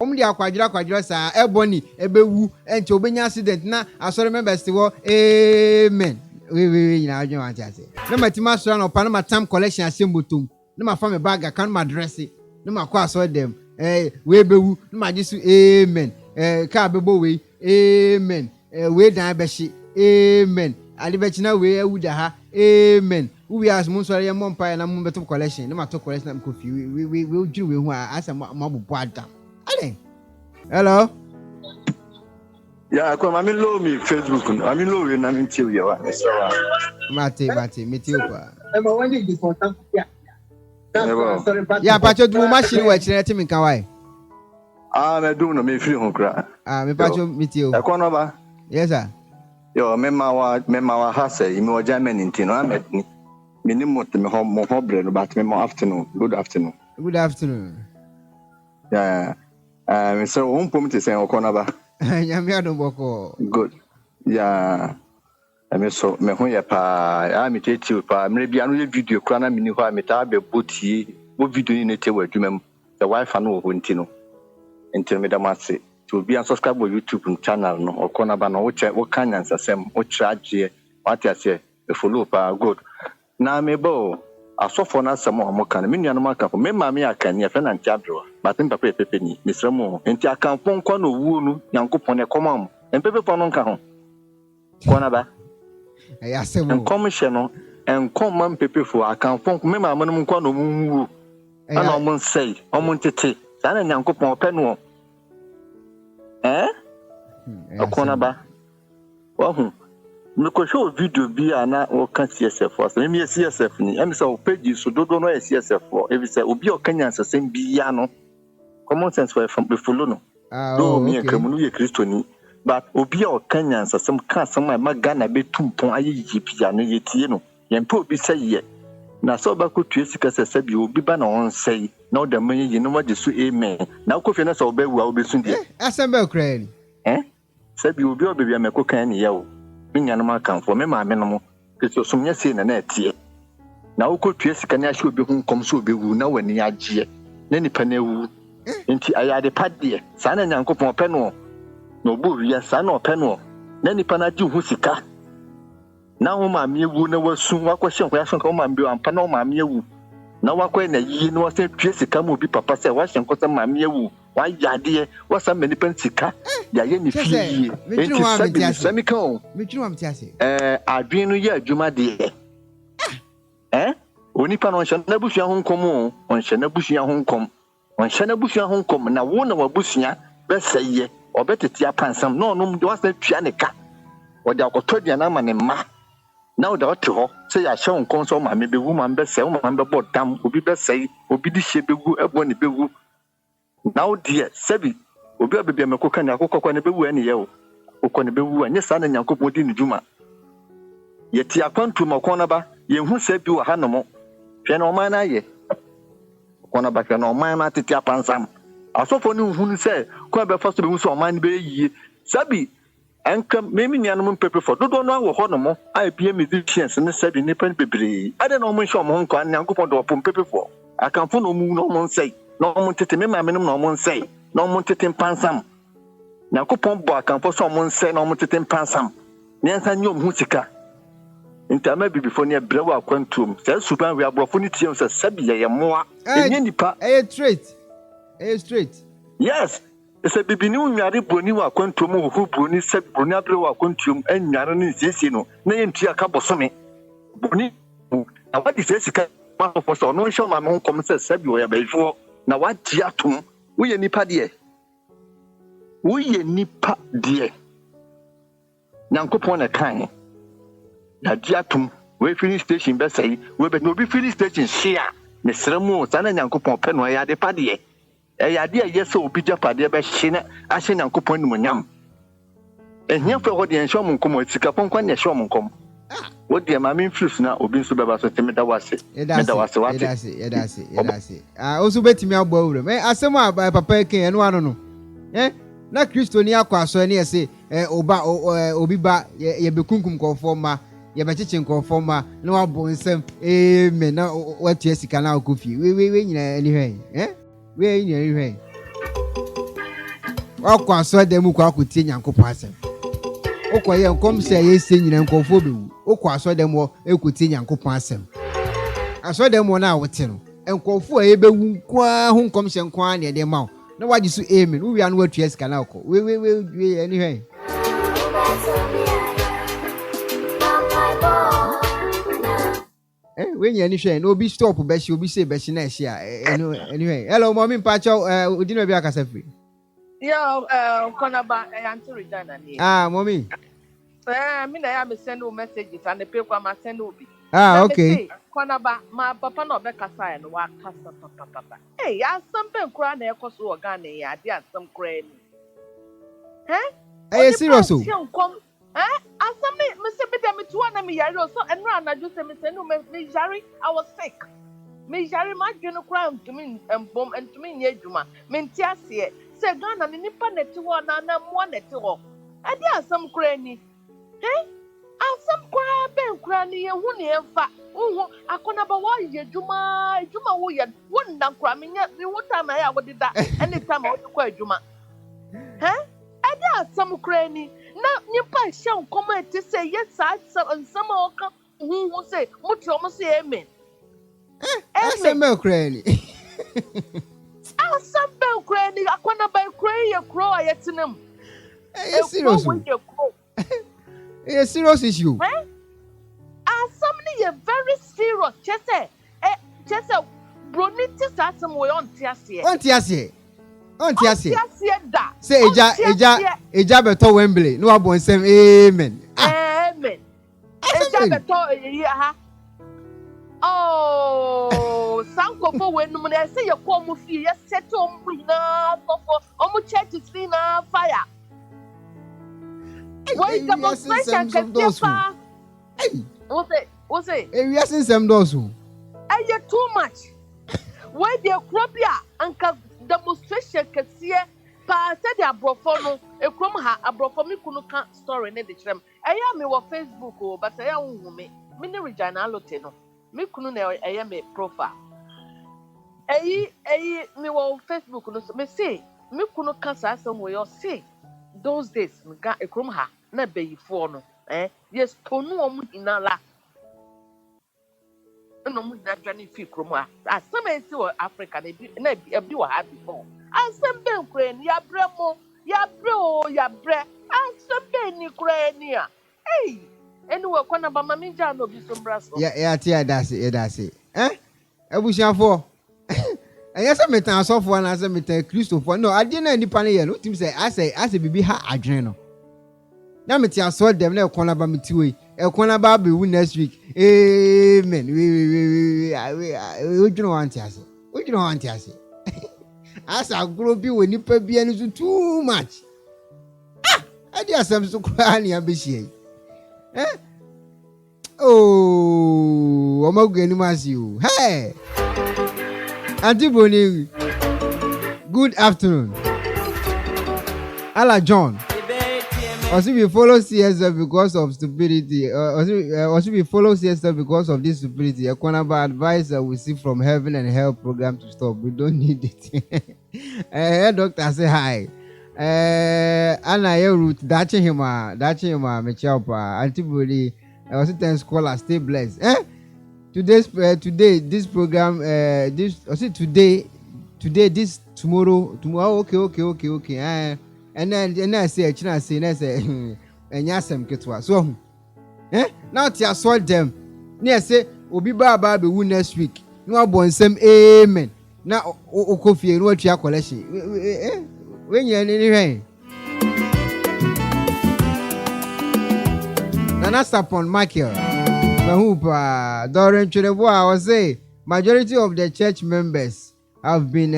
omdi akwadira sa eboni ebewu enti obenya accident na asore members wo amen we nyina adwen wan tiase na matima so na pa na matam collection asem botom na mafa me bag kan ma dress na makwa asore dem we bewu na majisu amen ka bebo we amen we dan beshi amen ali bechina we awuda ha amen we as mun so ye mompa na mun beto collection na mato collection na kofi we dwiri we hu asa mabubo adam ale hello yeah ko mami low me Facebook mami low we na minti we wa mate meti opa ma wani di contact ya pacho du machine we kire ti minka wai me dum no me free ho kra me pacho meti o e ko no ba yes sir yo me ma wa ha say me o Germany ntino ametni minimum me ho bre no but me mo afternoon good afternoon yeah me so won pom te say o ko no ba nyame adon boko good yeah me so me ho ye pa me teti pa me bia no ye video kra na mini ho a me ta be botie wo video ni te wa adwuma the wifi no ho ntino me da mase to be subscribe to YouTube channel no okona ba no wo kanya nsasem wo traje what you say follow pa good na me bo asofo na asem o mo kan me nua no maka me ma me aka ne fe na ntiabro but me papa pepe ni misramo enti aka ponkwa no wu nu Nyankopon e komam empepe pon no nka ho kona ba asem enkomhye no enkomam pepe fo aka ponk me ma no nkwa no mu wu ana o mo nsei o mo ntete sana Nyankopon pe no okona ba wahu me ko show video bi ana o kan CSF o me CSF ni em say o page so dodo no CSF o e bi say obi o kanya nsasem bi ya no common sense for from follow no do me akamu no ye kristoni but obi o kanya nsasem ka asem ma Ghana be tumpon ayeyi bia no ye tie no ye mpa obi say ye na so ba ko tue sika sese bi obi ba na on say na o da man ye no wage so amen na ko fe na so oba wu a obesun die assemble kra ni sabi obi obebi ameko kan ni yawo minya no makanfo me ma me no mo keso somnya sei na etie na ukotue sika na ahye obi hu nkom so obewu na wani agye na nipa na ewu Nti ayade padie. Sana nyankopon pɛ no. No bu wi sana pɛ no. Na nipa na di hu sika. Na wo maame ewu na wasu wakɔhye nkɔya so nka wo maame ampa na wo maame ewu. Na wakɔyɛ na yi na wɔsɛ tue sika mu bi papa sɛ wahyɛ nkɔsɛ maame ewu. Wa yade wasa manipa sika. Ya ye ni fie yi. Enti sabi sami ka o. Metru am tiase. Adwen no yɛ adwuma de. Onipa no nhyɛ na busua ho nkɔm o. Onhyɛ na busua ho nkɔm. Onhyɛ na busua ho nkɔm na wo na wabusua bɛsɛyɛ. Obetete apansam na onom de wasa tua ne ka. Ode akɔtɔ dia na ma ne ma. Na ode ɔte hɔ sɛ ya hyɛ nkɔm so ma me bewu ma mbɛsɛ wo ma mbɛbɔ dam obi bɛsɛy obi di hye begu ɛbɔ ne begu. Na wo de sabi obi abebia mekoka ne akokɔ ne bewu ane ye o. Okɔ ne bewu anye sa na nyankopɔn di ne dwuma. Yeti akwantu makɔ na ba yenhu sɛ bi wɔ ha no mo. Hwɛ na ɔman na ye. Kɔ na ba hwɛ na ɔman na tete apansam. Asofo ne hu sɛ kɔ bɛ fa so be hu sɛ ɔman ne be yie. Sabi anka memi nuanom mpepefo dodo no awɔ hɔ no mo a bia musicians ne sabi nipa bebree. Ade na ɔmo nhyɛ ɔmo ho nkwa nyankopɔn de ɔpɔ mpepefo. Akamfo no mu no ɔmo nsɛe. Na ɔmo tete me maame no na ɔmo nsɛe. Na ɔmo tete mpansam. Nyankopɔn bɔ akamfo so ɔmo nsɛe na ɔmo tete mpansam. Ne nsa nyɛ ɔmo ho sika. Intama bibifo ne brewa akwantum. Sɛ suban we abrofo ne tie sɛ sabi yɛ moa. Enye nipa. Straight. Yes. Sɛ bibini unware broni wa akwantum ho broni sɛ broni abrewa akwantum anware ne siesie no. Na yɛ ntua ka bosome. Broni na wadi sɛ sika ma fo sɛ ɔno nhyɛ ma me ho kom sɛ sabi wɔ ya bɛfo na wadi atom. Wo yɛ nipa de. Nyankopɔn na kan. Na diatum we filling station be say we be no be filling station share ne sremu sana nyankopon pe no ya de pade ya de yes obi japade be hye na ahye nyankopon nim nyam ehia fe ho de enhye mo nkom sika ponkwan ne hye mo nkom wo de ma me mfirus na obi nso be ba so temi da wase yedase oso betimi abo awure me asem a papa ken eno ano no na kristo ni akwa so ne yese obi ba ye bekunkum konfo ma ye bechiche nkofo ma na wabo nsem amen na watu esika na okofi we nyina ani hwen we nyina ani hwen akwa so dem kwa akotie nyankopɔ asem okoye nkom se ye se nyina nkofo bewu okwa so dem wo ekotie nyankopɔ asem aso dem wo na wote no nkofo ye bewu kwa ho nkom se nkwa na de ma na wagi so amen wo wia no watu esika na okɔ we ani hwen when you any no be stop beshi obi say beshi na share anyway hello mommy mpacho udino bia kasa free konaba anti Regina ni mommy me na ya me send you messages and the paper ma send obi okay konaba ma papa no be kasa ya no wa kasa papa asam nkura na ekoso organ ya ade asam kura ni serious asam me se be dem to na me yare so enra na ju se me se no me yare I was sick me yare ma dwene kura ntumi embom ntumi nye adwuma me nti ase se Ghana ni nipa neti ho na mo neti ho ade asam kura ni asam kura ben kura ni ye hu ne emfa hu akona ba wo ye adwuma wo ye wonna kura me nya me wo time ya wo dida anytime wo kwa adwuma ade asam kura ni na nipa hye nkomo eti say yes nsama oka hu say muti omo say amen asam kura ni asam kura ni akona ba kura ye kro ayetinam serious serious issue asam ni ye very serious chese broniti asam we on tiase say eja beto Wembley no abo nsem amen eja beto ha sanko fo wenum na say ye ko mu fie ye settle mu na fofo omu church free na fire why demonstration can be fa what's it we are seeing some those who too much why the crobia anka demonstration kesiye pa se de abrofo no ekrom ha abrofo mi kunu ka story ne de kyerem eya me wo Facebook o but eya wo me ni Regina Alote no mi kunu na eya me profile Me on Facebook no so me say me kunu kasa asem we say those days me ga ekrom ha na bayifo no yes tonu omu hinala no mu na dwane fi krom ha asem esi wo Africa na bi wo ha before asem be nkure ni ya bre asem be ni kure ni a anyway kwana ba mami ja no bi so braso ya tia dase abusiafo ɛyɛ sɛ metan asɔfoɔ na sɛ metan kristofoɔ no adeɛ na nipa no yɛ no tim sɛ asɛ bibi ha adwene no na mete asɔ dɛm na ɛkɔn aba meti wei ɛkɔn aba abɛwu next week amen wodwene hɔ ante ase asa agorɔ bi wɔ nipa bia no so too much ɛde asɛm so koraa ne abɛhyia yi ɔmagu anim ase o hey Auntie Bonnie, good afternoon. Ala John. Also, we follow CSF because of stupidity. Also, we follow CSF because of this stupidity. A cornerback advice we see from Heaven and Hell program to stop. We don't need it. Doctor, say hi. Anna, your root. Dachi hima, Mechapa. Auntie Bonnie, also 10 scholars. Stay blessed. Today this program tomorrow okay and then I say China say na say enyasem ketwa so now tia saw them na say obi ba be wu next week no abonsem amen na okofie no atua collection we nya ni hwen Nana Sapon Michael Dorin Chunebo, I was say majority of the church members have been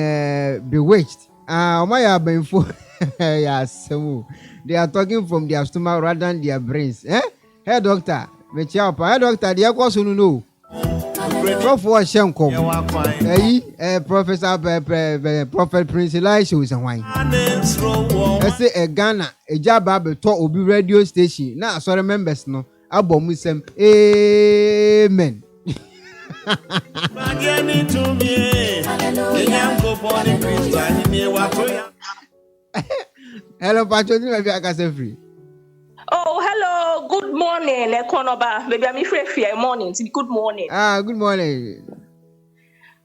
bewitched. Yes, they are talking from their stomach rather than their brains. Hey doctor, hey doctor, the aqua soon know. Prof was Shankom. Professor Prophet Prince Elisha was a wine. I say a Ghana, a job talk will be radio station. Now, sorry members no. Abomusem. Amen. Hello, Patrick. Maybe I can say free. Oh, hello. Good morning, Ekonoba. Maybe I'm free morning. Good morning. Good morning.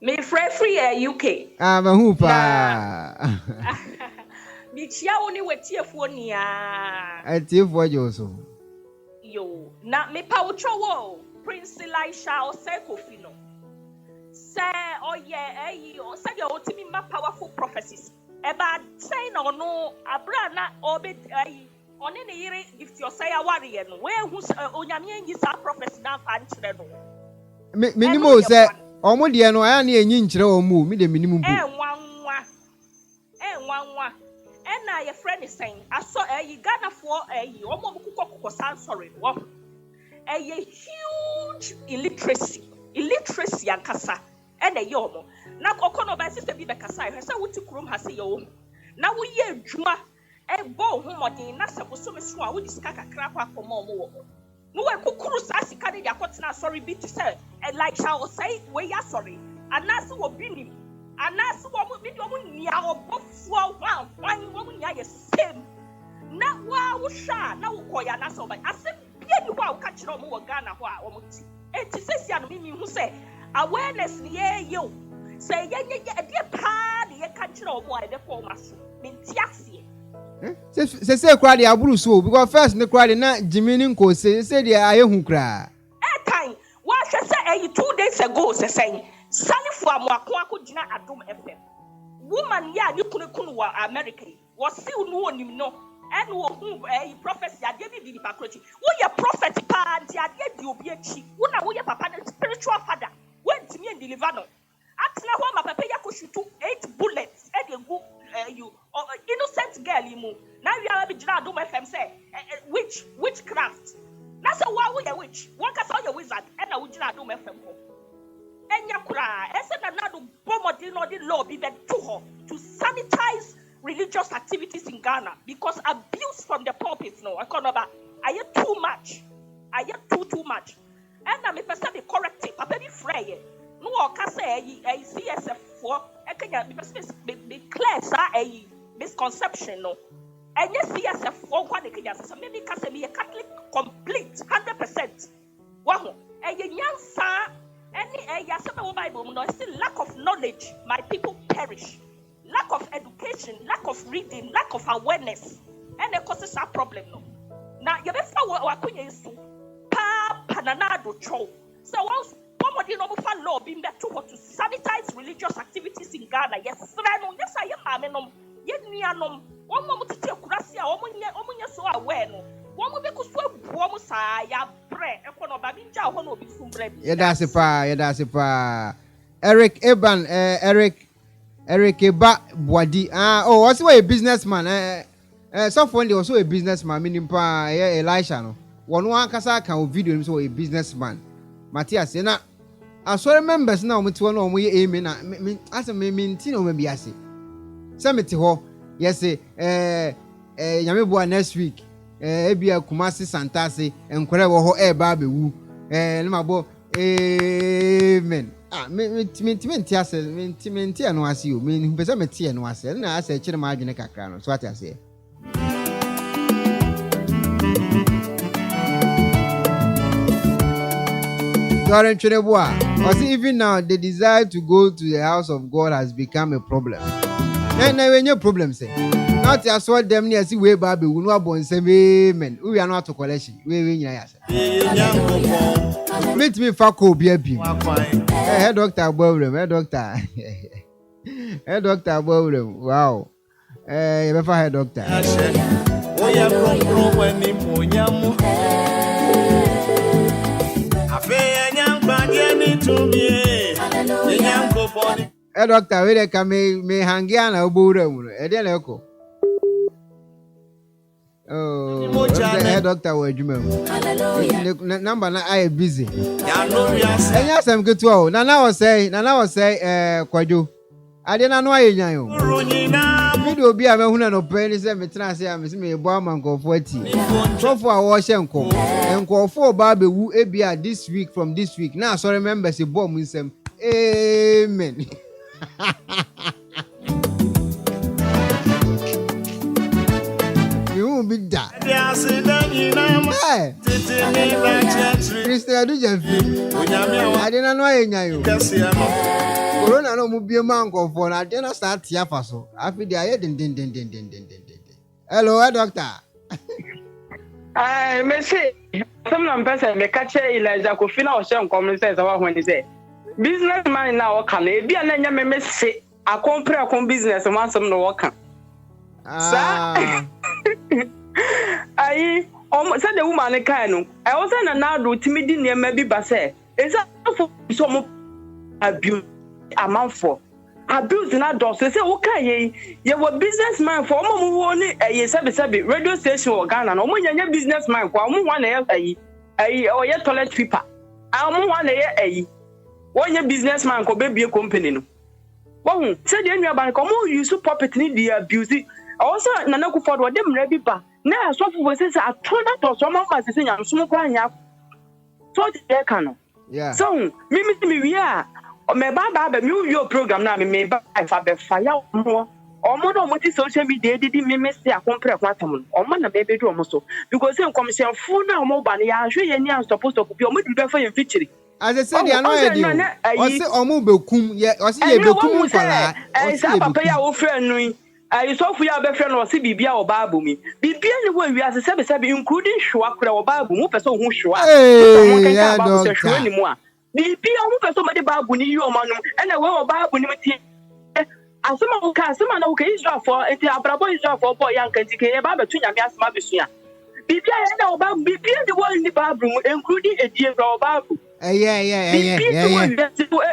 Me free UK. Mahupa. Bichia only with Tiafonia. I tell for you also. Yo, na me paucho Prince Elisha or Sekofino. Say, oh yeah, or say your ultimate powerful prophecies. About saying or no, Abrana orbit on any year if you say a warrior, where who's Onyamian is our prophecy now and minimum say, Omodiano, I need an inch or move me the minimum. And now your friend is saying, I saw a Ghana for a sorry, a huge illiteracy and Kasa, and a yomo. Now, Okono by Sister Biba Kasai, her son would to Krum has a yo. Now we hear Juma, a bow, whom or the Nasa was so much with this kaka crap for more. No one could cruise as he carried their cotton, sorry, be to say, and like shall say, we are sorry, and Nasa will be him. And that's what we do near our both one woman, ya same. Now, wow, sha, now, Koya Naso, but I said, you will catch no more Ghana. It is a meaning who say, awareness, yeah, you say, yeah, dear party, a country or more, the former, mean Tiaxi. Say, cry the Abruso, because first the cry not Jimmy Ko say, the I who cry. At time, what I said 2 days ago, saying. Sally for Mwako Dina Adum FM. Woman, ya, you couldn't wa America. Was still no him no. And who a prophecy, I gave you the hypocrisy. Who your prophet, party, I gave you be a chief. Who now, your papa, spiritual father, went to me and deliver no. Ask now, my papa, you shoot 8 bullets, and you go, you, innocent girl, you move. Now you are a bit Adum FM say, witchcraft. That's a why we a witch. One can saw your wizard, and I would Adum FM. Law be to sanitize religious activities in Ghana because abuse from the pulpits no I hear too much. And I'm a person be corrected. Papa be free. no oka say a CSF for e kanya be clear sa misconception no enye CSF for kwa de kanya say me ka say me Catholic complete 100% wahu eye nyansa any ya say me Bible no still lack of knowledge my people perish, lack of education, lack of reading, lack of awareness, and it causes a problem no. Now you befa wakunya isu pa pananado chow. So once somebody no fa law being better to sanitize religious activities in Ghana, yes, no, yes, I am no, yet nianom, one moment to take Kurasia, omunya so aware no. One will be so ya bread, and one of Babinja, one will be some bread. Yeah, that's a pa. Eric Eban, Eric Eba Boadi. Also a businessman. So funny, also a businessman, meaning pa Elisha. No, one kasa can video him so a businessman. Matthias, na. I saw members now. Me to one we aim na. Me as me tino me biase. Semeti ho. Yes, Yamebua next week. Ebia Kumasi Santase enkwere wo ho eba bewu ne mabo amen me ase me no ase o me pese me tie no ase na ase kire ma adwene kakra no so ate ase Darren Chenebua even now the desire to go to the house of God has become a problem. And when your problem say not as what them near see way baby we no abon say amen we are not to collection we nyaya meet me fa ko bia bi hey doctor Abowrem doctor Abowrem wow you be fa hey doctor oya kro when ni monyamu afi nyamba die ni tumi nyanko body doctor we dey come me hangia na Abowrem no e dey na eko. Oh, the doctor was Hallelujah. Number na I busy. And yes, I'm good to Nana was say, Kwajo. I didn't know I know. Video be a man no penny, say, me say, me bomb and go 40. So for a wash and call for Barbie who ABR this week from this week. Now, so remember, say, bomb with them. Amen. You won't be that. Hey, Christian, do you I didn't know I knew. Corona no be a man go for. I didn't start here for so. I feel the air. Hello, doctor. I may say, some person may catch Elijah Kofina or some common sense about when he say, businessman now can be an enemy may say, I compare a business and want some no work. I almost said the woman kind. I was an adult timid near maybe Basse. Is that for some abuse amount for abuse in adults? They say, okay, you were businessman for a sabi radio station or Ghana, no more your businessman for 1 year or your toilet paper. I'm 1 year 1 year businessman could be a company. Well, said the enemy about come you so property the abuse. Also, Nana go forward them ready ba. Now, so for say I told that or someone was saying I'm so crying. So the can. Yeah. So, me we are. O me ba your program na me ba fa be fire more. O mo no mo ti social media did me say a compare kwatam. O mo na be do mo so because say commission full na mo ba ya hwe ye ni am supposed to be o mo be fa ye feature. As I said, they are not ready. I say, Omu Bekum, yeah, or see a Bekum for that. I say, Papa, your friend, I saw for your friend or see Bibia or Babu me. Bibia, the way we are the same, including Shuakra or Babu, who person who Shua. Yeah, don't show anymore. Bibia, who person somebody Babu, you or Manu, and I will Babu. As someone who can Israel for a Bravo Israel for boy and can take a Babu to Yamias Mabisia. Bibia, and Babu, Bibia, the one in the Babu, including a dear Babu. Yeah.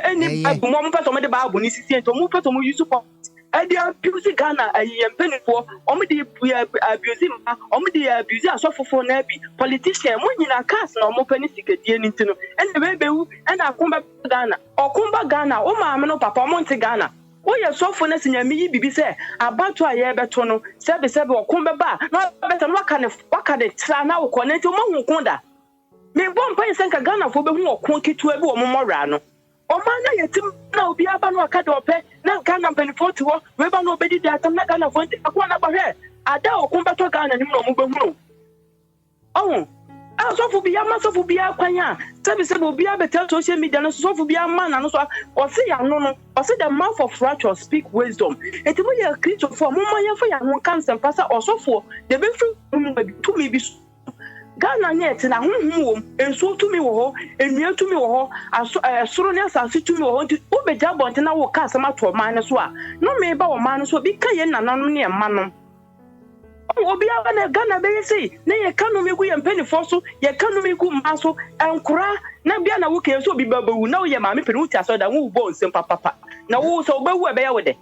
Any Babu, somebody Babu, is to move to use support. I they abuse Ghana, I am penny for only abusing, only abusing a sofa for Nabi, politician, when in a cast, no more penny ticket, and the baby, and I come back to Ghana, or come back Ghana, oh, mamma, no papa, Monte Ghana. Oh, you're so funny in your me, be say, about to a year betono, 7 or come back, not better, what can it now connect to Mongonda? Me one point send a Ghana for the more quanky to a woman morano. Omana yetim na obi aba no aka de ope na Ghana mpanifo te ho we ba no obedi de atam na Ghana fo akwa na bahwe ada okumba to Ghana nim no mo behunu oh asofu bi ama sofu bi akwanya se obi abeta social media no sofu bi ama na no so o se ya no o se the mouth of righteous speak wisdom etimu ye creature for mo manya for ya ho cancer pasa osofu de be fru to me bi Ghana net na honhom enso tumi wo ho enua tumi wo ho asoro ne asase tumi wo ho nti obeja bonte na wo ka asema to man so a no me ba wo man so bi ka ye nananom ne emanom obi aba na Ghana be yesi na ye kanu me gu ye mpanifo so ye kanu me gu ma so enkura na bia na wo ke so bi babawu na wo ye ma me penu ti aso da wo bo nsem papa na wo so bawu e be ya wo de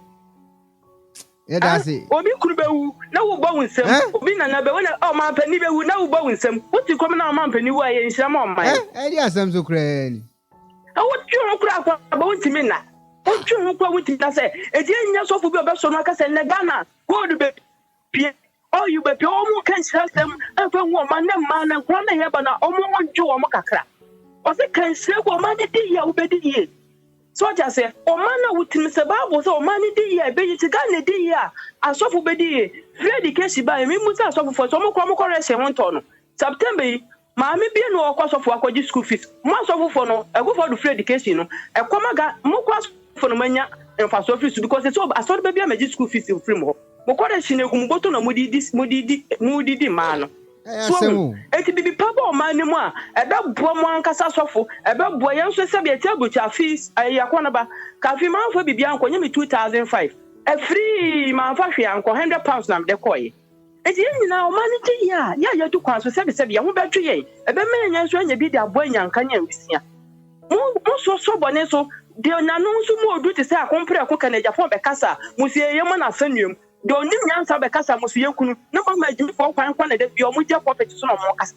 obi kuru bewu na wo bo nsem obi na be wona o ma pani bewu na wo bo nsem wuti kom na ma pani wa ye nhira ma o man di asem so kra ni wo twu kura akwa ba wuti mi na wo twu kura wuti na se e di nya so fu bi obeso no aka se ne Ghana gold be pie oh you be pie o mu kan system e fa wo ma na ma na kura na ye ba na o mu nju o mu kakra o se kan se wo ma de ya wo be di ye so just say o man na wuti mi se Bible so o man di ya be yi ti Ghana di ya asofu be di ye Fred Kesi ba mi mu sa asofu fo so mo ko rese won to no September yi ma mi bi no o ko asofu akwaji school fees mo asofu fo no e go for do Fred Kesi no e ko maga mo ko asofu no manya emfaso fees because so asofu be bi amaji school fees free mo ko rese ne gum boto no mo di ma no so eti bibi papa o man ni mu a ebe bo mo ankasa sofo ebe bo ye nso se be table cha fees yakona ba ka fi man fo bibi anko nyemi 2005 e free man fa hwe anko £100 na de koye eti nyina o man ti ya du kwan so se be ye ho be twe ye ebe me nya nso anya bi de abo anya nka nya wisia mo so bone so de na no nso mo odu te se akompre ko kanaja fo be kasa musie ye mo na sanuem do nim nyansa be kasa musu yekunu na mama agimi fo kwan na de bi o mu je property so na mo kasa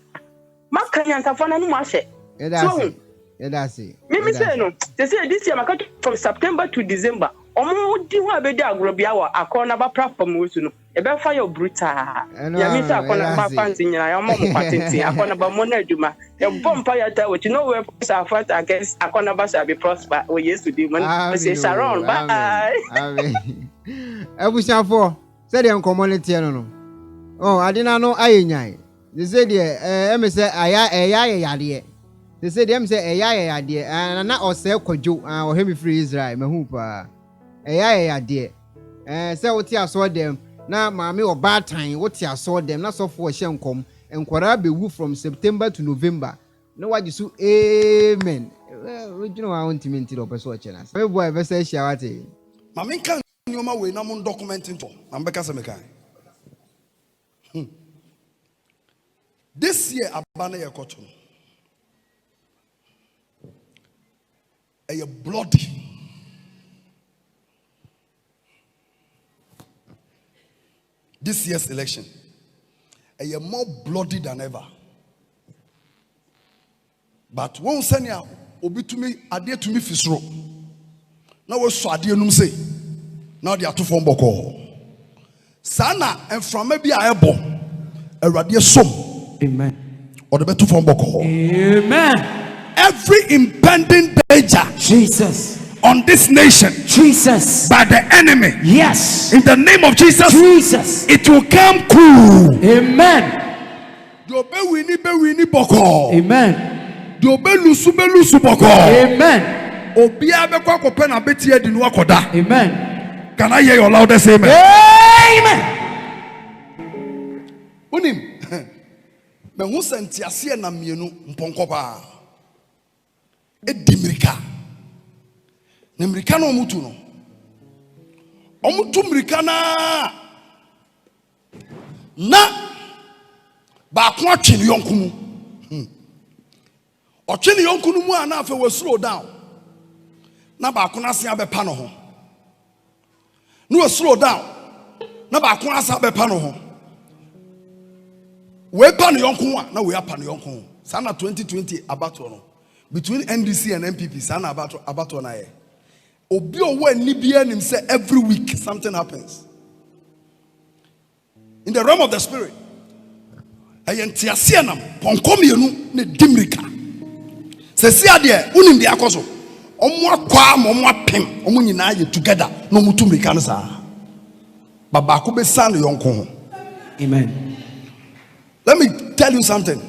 maka nyansa fo na no mo ahye edase me say no they say this year maka from September to December omo di ho abedi agrobia wa akona ba platform we su no e be fa your brutal ya mi say akona ba fancy nyina ya mo patenti akona ba mo na aduma e bompa ya ta we no we fight against akona ba shall be prosper we yesterday man say Sharon bye amen Ebusiafo say the community no oh adina no ayenyan they say the em say aya yade they say them say aya yade na ose kwadwo o hemi free Israel mahu pa aya yade say woti aso dem na maame oba tan woti aso dem na so fo hye nkom enkwara bewu from September to November no wajisu amen we you know I want to maintain the person watching us we boy be say shawate maame kan nyoma we na mon documenting to na mbeka se mekan this year abana ye koto a bloody this year's election a more bloody than ever but when senia obi tumi ade tumi fisro na wo so ade enum say now they are too from boko sana and from maybe a ebo awrade som Amen. or the better from boko Amen. every impending danger Jesus. on this nation Jesus. by the enemy, Yes. in the name of Jesus, Jesus. it will come cool. Amen. Do be wini boko. Amen. Do be lusu boko. Amen. Obia be kwa kope na beti edi no akoda. Amen. Can I hear your loudest amen? Amen. Unim. Me hu sentiase na mienu mponko pa. Edimirika. Na mirika no mutu no. Omutu mirika na ba ko atwe ne yonku mu. Otwe ne yonku mu ana afa we slow down. Na ba ko na se abepa no ho. No we slow down. Na ba ko asa abepa no ho. We pa no yonku a na we apa no yonku. Sana 2020 abato no. Between NDC and MPP sana abato na ye. Obi owo ani bia nim say every week something happens. In the realm of the spirit. Ayentiasia nam ponkomienu ne dimrika. Se sia de unim de akoso. Omwa kwa omwa pem omu nyina ye together no mutum rika no saa baba ko be san yonko. Amen. Let me tell you something.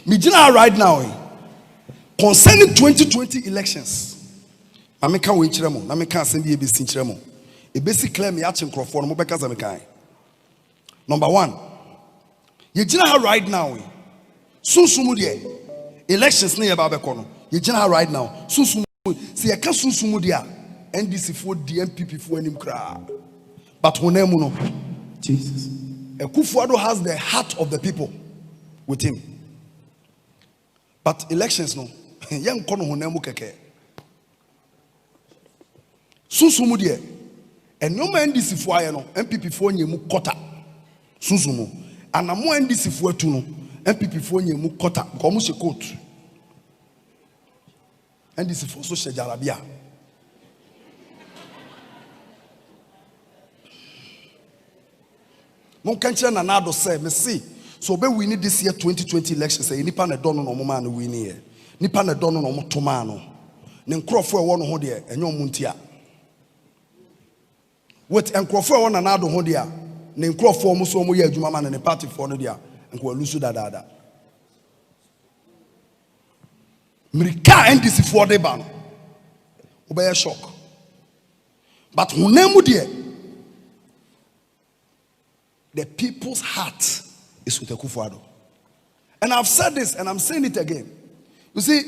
Me jina right now concerning 2020 elections. Ameka we nkyere mo na meka asem bi ebesi nkyere mo. Ebesi clear me ache nkrofo no mo beka za mekan. Number 1. Ye jina right now. Sunsumu de elections na ye ba beko no. Ye jina right now. Sunsumu se ye ka sunsumu de a NDC for the MPP for anim kra. But honemu no Jesus. Akufo-Addo has the heart of the people with him. But elections no yen kono honemu keke. Sunsumu de enyoma NDC for aye no MPP for nyemu kota. Sunsumu anamo NDC for atu no MPP for nyemu kota ko mo she coat. NDC for so she jarabia. Mon kanche na nado say me see so be we need this year 2020 elections say nipa na dono no mo ma na we ni here nipa na dono no mo to ma no ne nkrofo e wo no ho de enyo mo ntia with nkrofo e wo na nado ho de a ne nkrofo mo so mo ye adwuma ma ne party for no de a nko alusu dada Mirika NDC for de ba no obey shock but hunemu de the people's heart is with Akufo-Addo. And I've said this and I'm saying it again. You see,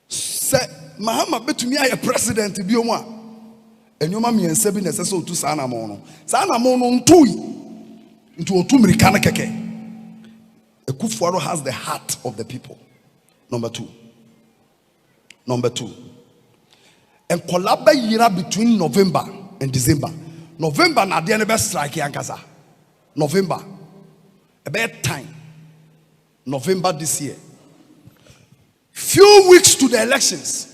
say Mahama betumi aye president bi omwa. Enyoma mi ense bi nese so tu sana mo no. Sana mo no ntui. Ntu otu Mirika na keke. Akufo-Addo has the heart of the people. Number 2. And collaborate between November and December. November na the best strike yankasa. November. A bad time. November this year. Few weeks to the elections.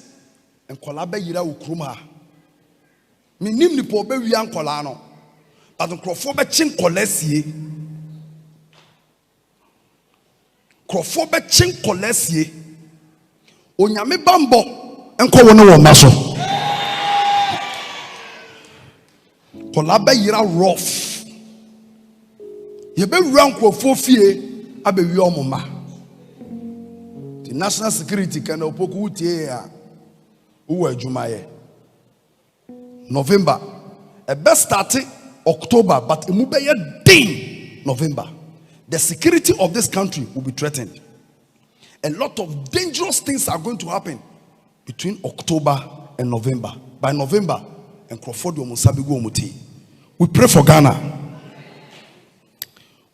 And collaborate ukruma. Minim ni po be wian kola no. But nkrofo be chin kolesie. Nkrofo be chin kolesie. Onyame bambo enko wo no wo maso. Kolaba yira rough. Ye be rank of fie abe wi omoma. The national security can opoku tie a wo adwuma ye. November. E be start October but emu be ye din November. The security of this country will be threatened. A lot of dangerous things are going to happen between October and November. By November, and Crawford Omusabigo Omuti. We pray for Ghana.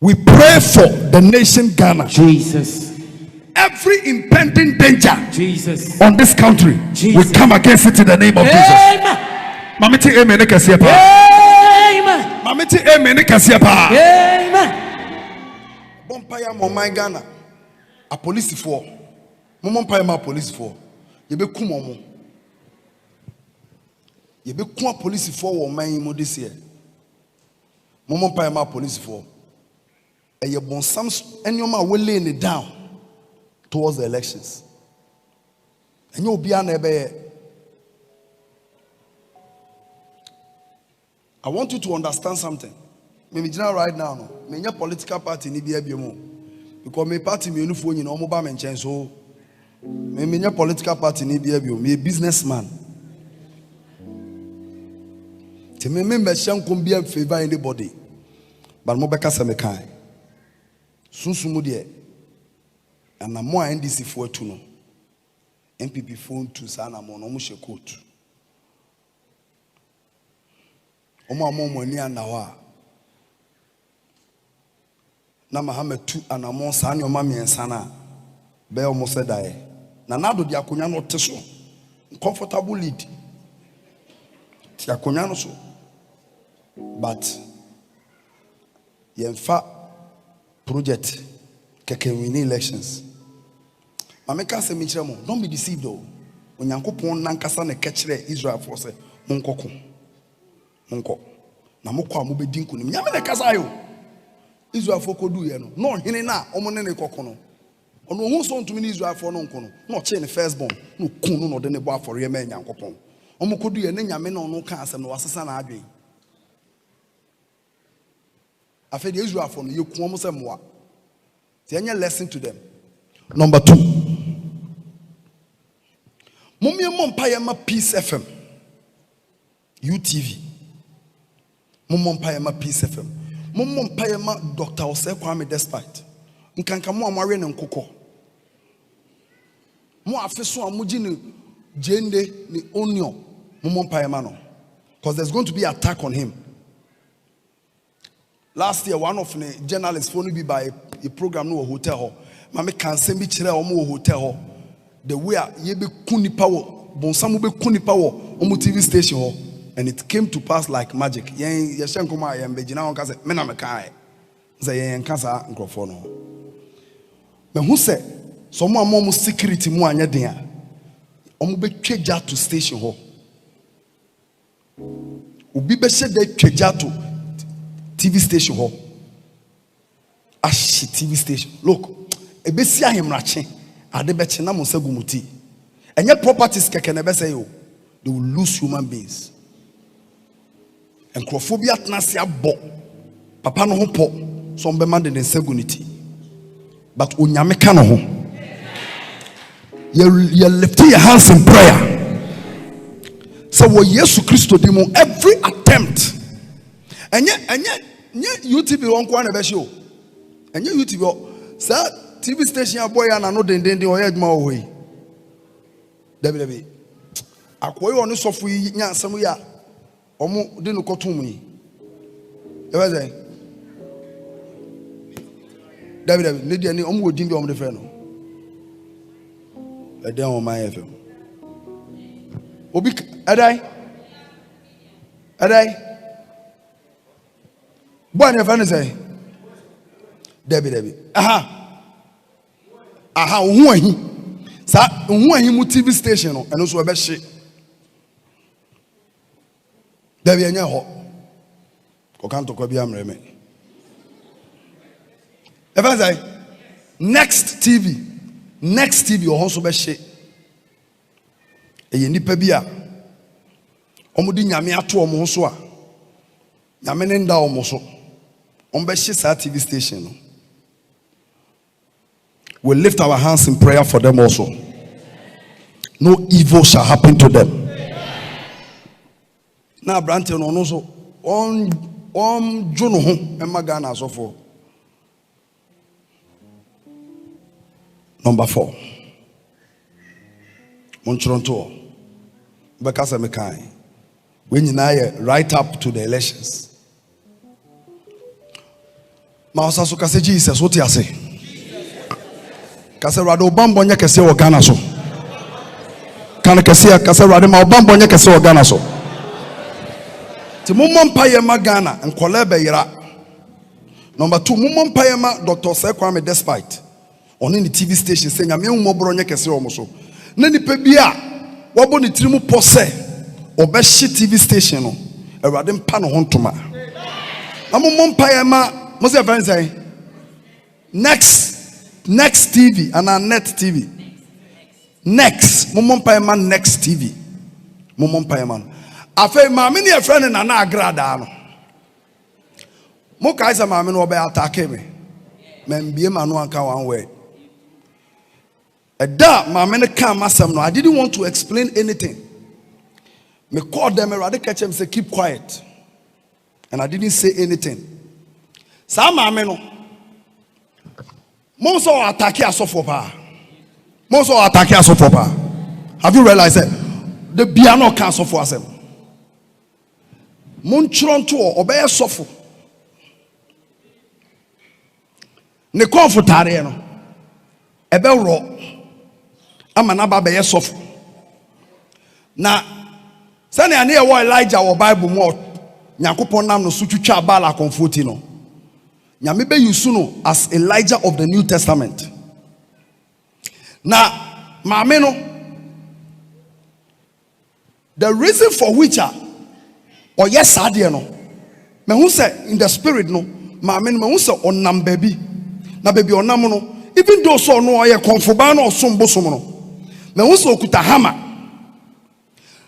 We pray for the nation Ghana. Jesus. Every impending danger Jesus. on this country, Jesus. we come against it in the name of Jesus. Amen. Mamiti amen kasiapa. Amen. Mamiti amen kasiapa. Amen. Bompaya mo my Ghana. A police for. Mompaya ma police for. Yebe kumomo. Yebe kuma police for wo man mo this year. Mompaya ma police for. And you bon some enyoma we laying it down towards the elections. And you'll be an I want you to understand something. Maybe right now, no. Me political party ni be mo. Because my party me nufu nyina omo ba me nchen so. Me political party ni be me businessman. Te me shan ko be favor anybody. But mo beka se me kan. Sunsumu de and na mo NDC for atu no. MPP phone to sana mo no mo she coat. Omo amomo ni anawa. Na Muhammad tu anamon sa ne oma miensa na be omo se dae na nado di akonya no te so comfortable lead ti akonya no so but yemfa project keke win elections mameka se mi kire mo don't be deceived though onyankopon nankasa na kekire Israel for say monkoko na mokwa mo be dinku nim nyame na kasa yo Israel for kodu ye no hene na omo ne kokono ono hu so ntumi ni Israel for no nkono na o che ne firstborn no kun no de ne bo afore ma Nyankopon omo kodu ye ne nyame no no ka asem no wasesa na adwen afa de Israel for no ye ku omo se moa ti enye lesson to them. Number 2, Mummy Mompayama Peace FM, UTV. Mompayama Peace FM. Mompayama Dr. Ose Kwame Despite. Nkanka mo amare ne nkoko. Mo afeso amuji ne jende ni onion. Mompayama no. Because there's going to be attack on him. Last year, one of the journalists phoned me by a program no hotel. Mame kanse bi kire omo hotel. The way ye be kuni power, bonsamu be kuni power omo TV station. And it came to pass like magic. Yen yeshenkoma yen be gina won ka se me na me kai. Say yen kasa nkrofo no. Me hu se so mo amom security mu anya den a omo be twegja to station ho. Obi be she de twegja to TV station ho. Ashi TV station. Look, ebesi ahemrache ade be che na mo sagumuti. Enye properties keke na be say yo. They will lose human beings. And crophobia tnasia bo. Papa no ho po. So be man de sagunity. But onyame ka no ho. You lift your hands in prayer. So wo Yesu Kristo di mo every attempt. Enye UTV won kwa na be show. Enye UTV sir TV station boy na no den oye aduma wo yi. Dabi. Akoyi onu sofu yi nya asem ya. Omo de no kotum yi. E wa say. Dabi ne dia ni omo odin bi omo de fe no. E den o my FM. Obi adai. Boy ne fa ne say. Dabi. Aha, ohu ahi. Sa ohu ahi mu TV station no, eno so e be hye. Dabi enya ho. Ko kan to ko bi amre me. E fa say next TV o so be hye. E ye nipa bi a omo di nyame ato omo so a nyame ne nda omo so. On be hye sa TV station no. We'll lift our hands in prayer for them also. No evil shall happen to them. Now, Branton also on Juno and Magana so for. Number 4. Montronto. Because I'm a kind. When you now right up to the elections. Mausa Sukase Jesus, what you say? Kase rado bambo nya kese wo Ghana so. Kan kese kase rado ma bambo nya kese wo Ghana so. Ti mummo mpaye ma Ghana nkole be yira. Number 2, mummo mpaye ma Dr. Sekwame Despite. Oni ni TV station se nyame humobro nya kese wo mo so. Na nipa bia wo bo ni tirimu pose obehye TV station no. Awurade mpa no hontoma. Na mummo mpaye ma mo se friend say Next TV and our Net TV. Next, Momon Payman Next TV. Momon Payman. Afe mami ni a friend and an agrada. Mo kaisa mami no be attack me. Men be manu anka one way. A da mami ne kam masam no. I didn't want to explain anything. Me called them and I catch them say keep quiet. And I didn't say anything. Sa mami no. Monso attack us for pa. Monso attack us for pa. Have you realized that the piano cancel for us? Monchron to obey sofo. Ne comfortare no. Ebe ro. Amana ba be sofo. Na sane ane e wo Elijah wo Bible mo Nyankopon nam no so twitwa bala comforti no. Nyame be yusuno as Elijah of the New Testament. Na maame no, the reason for which or yes ade no me hu say in the spirit no maame no me hu say onam baby na baby onam no even though so no ye konfoba na osom bosom no na wo so okuta hammer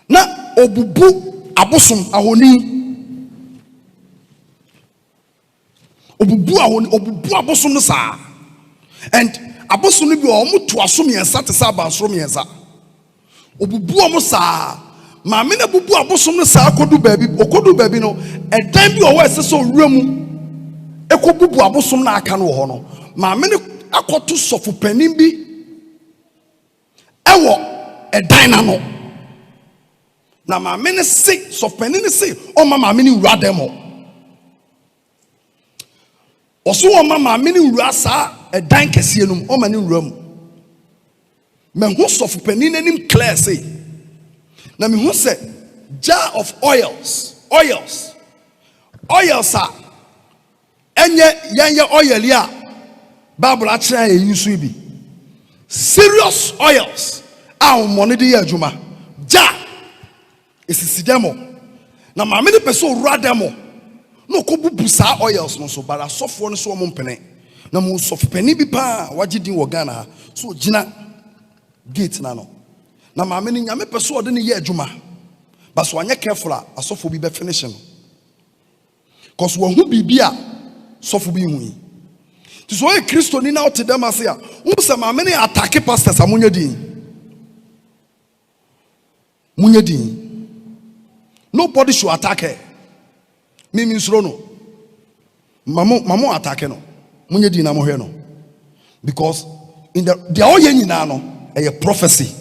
na obubu abosom ahoni obubu abosom no saa and abosom no bi o mo to asom yensa te sa ba asom yensa obubu o mo saa maame na bubu abosom no saa kodu baabi no edan bi o wa ese so wuramu ekobubu abosom na aka no ho no maame ne akoto sofo panin bi ewo edan na no na maame ne se sofo panin ne se o ma maame ne wura dem o oso o ma maame ne wura saa edan kese enum o ma ne wura mu me hu sofo panin nanim clear say na me hu say jar of oils are enye oil ya Bible actually use bi serious oils a money dey adwuma ja esisi demo na ma me de person owura demo no ko bubu sa oils no so bara sofo no so mo mpene na mo sofo pani bi pa wagidin wo Ghana so gina gate na no na ma me ni nyame person ode ne ye adwuma ba so anya careful a asofo bi be finish no cause wo hu bibia sofo bi hu yi so a Christo ni na ote dem ase a wo se ma me ne attack pastors amunye din nobody should attack her me nsuro no mamo attack no munye din na mo hwe no because in the oye nyina no a prophecy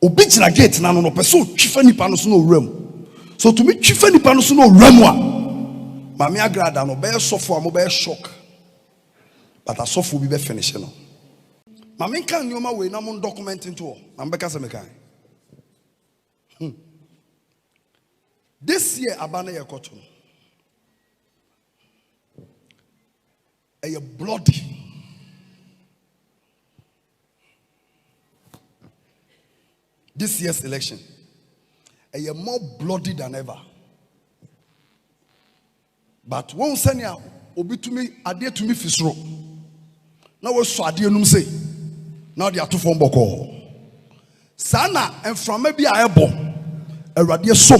obi gina gate na no person twifa nipa no so no wram so to me twifa nipa no so no wram a mame agrada no be sofo a mo be shock but a soft will be finished. No, Mamma can you my way no more document into I'm back as a mechanic. This year, Abana ya cotton a bloody this year's election a more bloody than ever. But one senior obi to me, adhere to me fisro. Now we saw adhere num say. Now they are two from Boko. Sana and from maybe I ebo a radia som.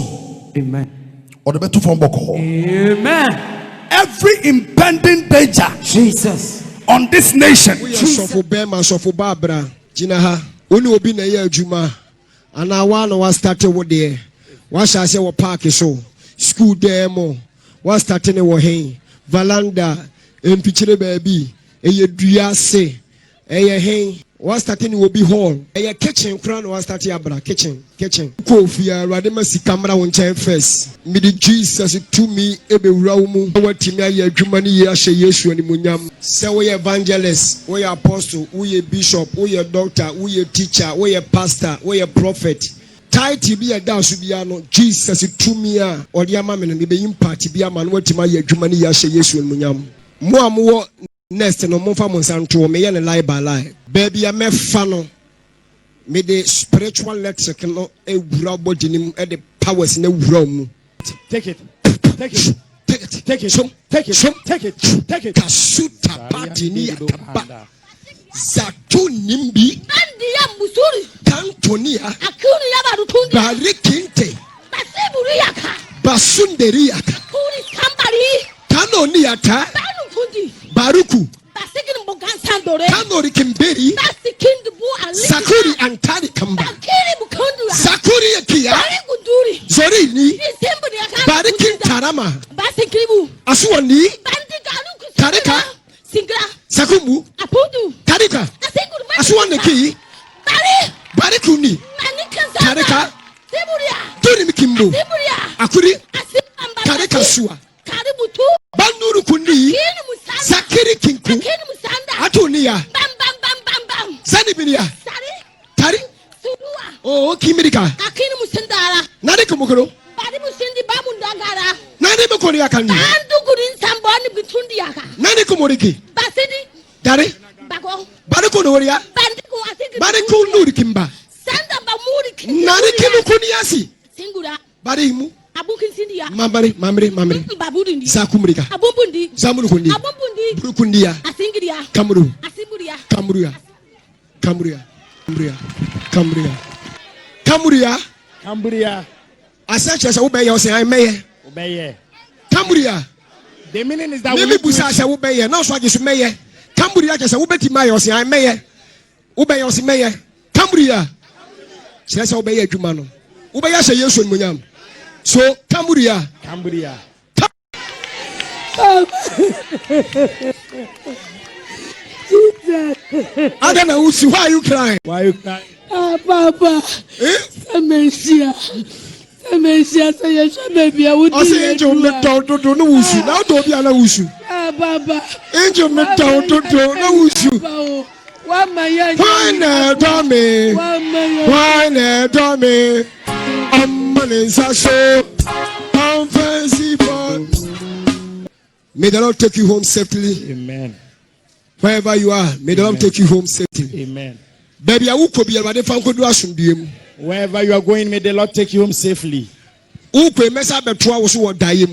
Amen. Or the better from Boko. Amen. Every impending danger, Jesus, on this nation. We are so Bema, so for Barbara, Jinaha, only obi na year Juma, and I want to start with there. What shall I say? What park is so school demo? What starting a way? Valanda, Picture baby, a dria say, a hey, what starting will be hall, a kitchen crown was starting abra kitchen. Kofia, Radimasi camera on chair first. Midi Jesus to me, Ebe Raumu, what Timia, Germany, Yasha Yesu and Munyam. Say we evangelist, we apostle, we a bishop, we a doctor, we a teacher, we a pastor, we a prophet. Tight be a dance be ano Jesus to me or the amam and be impact be a man what my Germany Yasha Yesu and Munyam. More nest no more famous and to me and lie by lie. Baby, I may funnel me the spiritual lexicon a robot in at the powers in the room. take it. Kasuta patini akaba. Zatu nimbi. Andia musuri. Kantonia. Akuni yabarukundi. Barikinte. Basiburiaka. Basunderiaka. Kuri kambari. Kanoniata. Barukundi. Baruku. Basikin bugansandore. Kanori kimberi. Basikin bu alika. Sakuri antari kamba. Bakiri bukundura. Sakuri yakia. Bari gunduri. Zorini. Nisemburi akana. Barikin tarama. Basikribu. Asuani. Bandigalu. Tarika. Singra. Sakumbu. Apudu. Tarika. Asikuru. Asuaneki. Bari. Barikuni. Manikanza. Tarika. Siburia. Turi mikimbo. Siburia. Akuri. Asikamba. Tarika sua. Karibu tu. Banuru kundi. Kini musanda. Sakiri kinku. Kini musanda. Atunia. Bam. Zani binia. Sari. Tari. Surua. Oh, kimirika. Akini musandara. Nani kumukuru. Bari musindi bamu ndagara. Nani mukuri yakani. Andu kurin samboni bitundi yaka. Nani kumuriki. Basidi. Dari. Bago. Bariku nuria. Bandiku asiki. Bariku nuri kimba. Sanda bamuri kini. Nani kimukuni yasi. Singura. Barimu. Abukinsindia. Mamre. Babundi. Sakumrika. Abubundi. Zamurkundi. Abubundi. Brukundia. Asingidia. Kamuru. Asiburia. Cambodia. Asacha sa ubeye ose ai meye. Obey. Cambodia. The meaning is that Maybe busa sa ubeye. Now so agisu meye. Cambodia sa ubeti maye ose ai meye. Ubeye ose meye. Cambodia. Sa ubeye adwuma no. Ubeye sa Yesu nmunyam. So Cambodia. Adana usi, why are you crying? Papa. Dementia, say you should baby. I would say angel me down to do no usu. Now don't be ala usu. Papa. Angel me down to do no usu. Why na dummy? I'm money so. I'm fancy boy. May the Lord take you home safely. Amen. Wherever you are, may the Lord take you home safely. Amen. Baby, I will be able to find you. Wherever you are going, may the Lord take you home safely. Ukwe mesa betua wo so wo daim.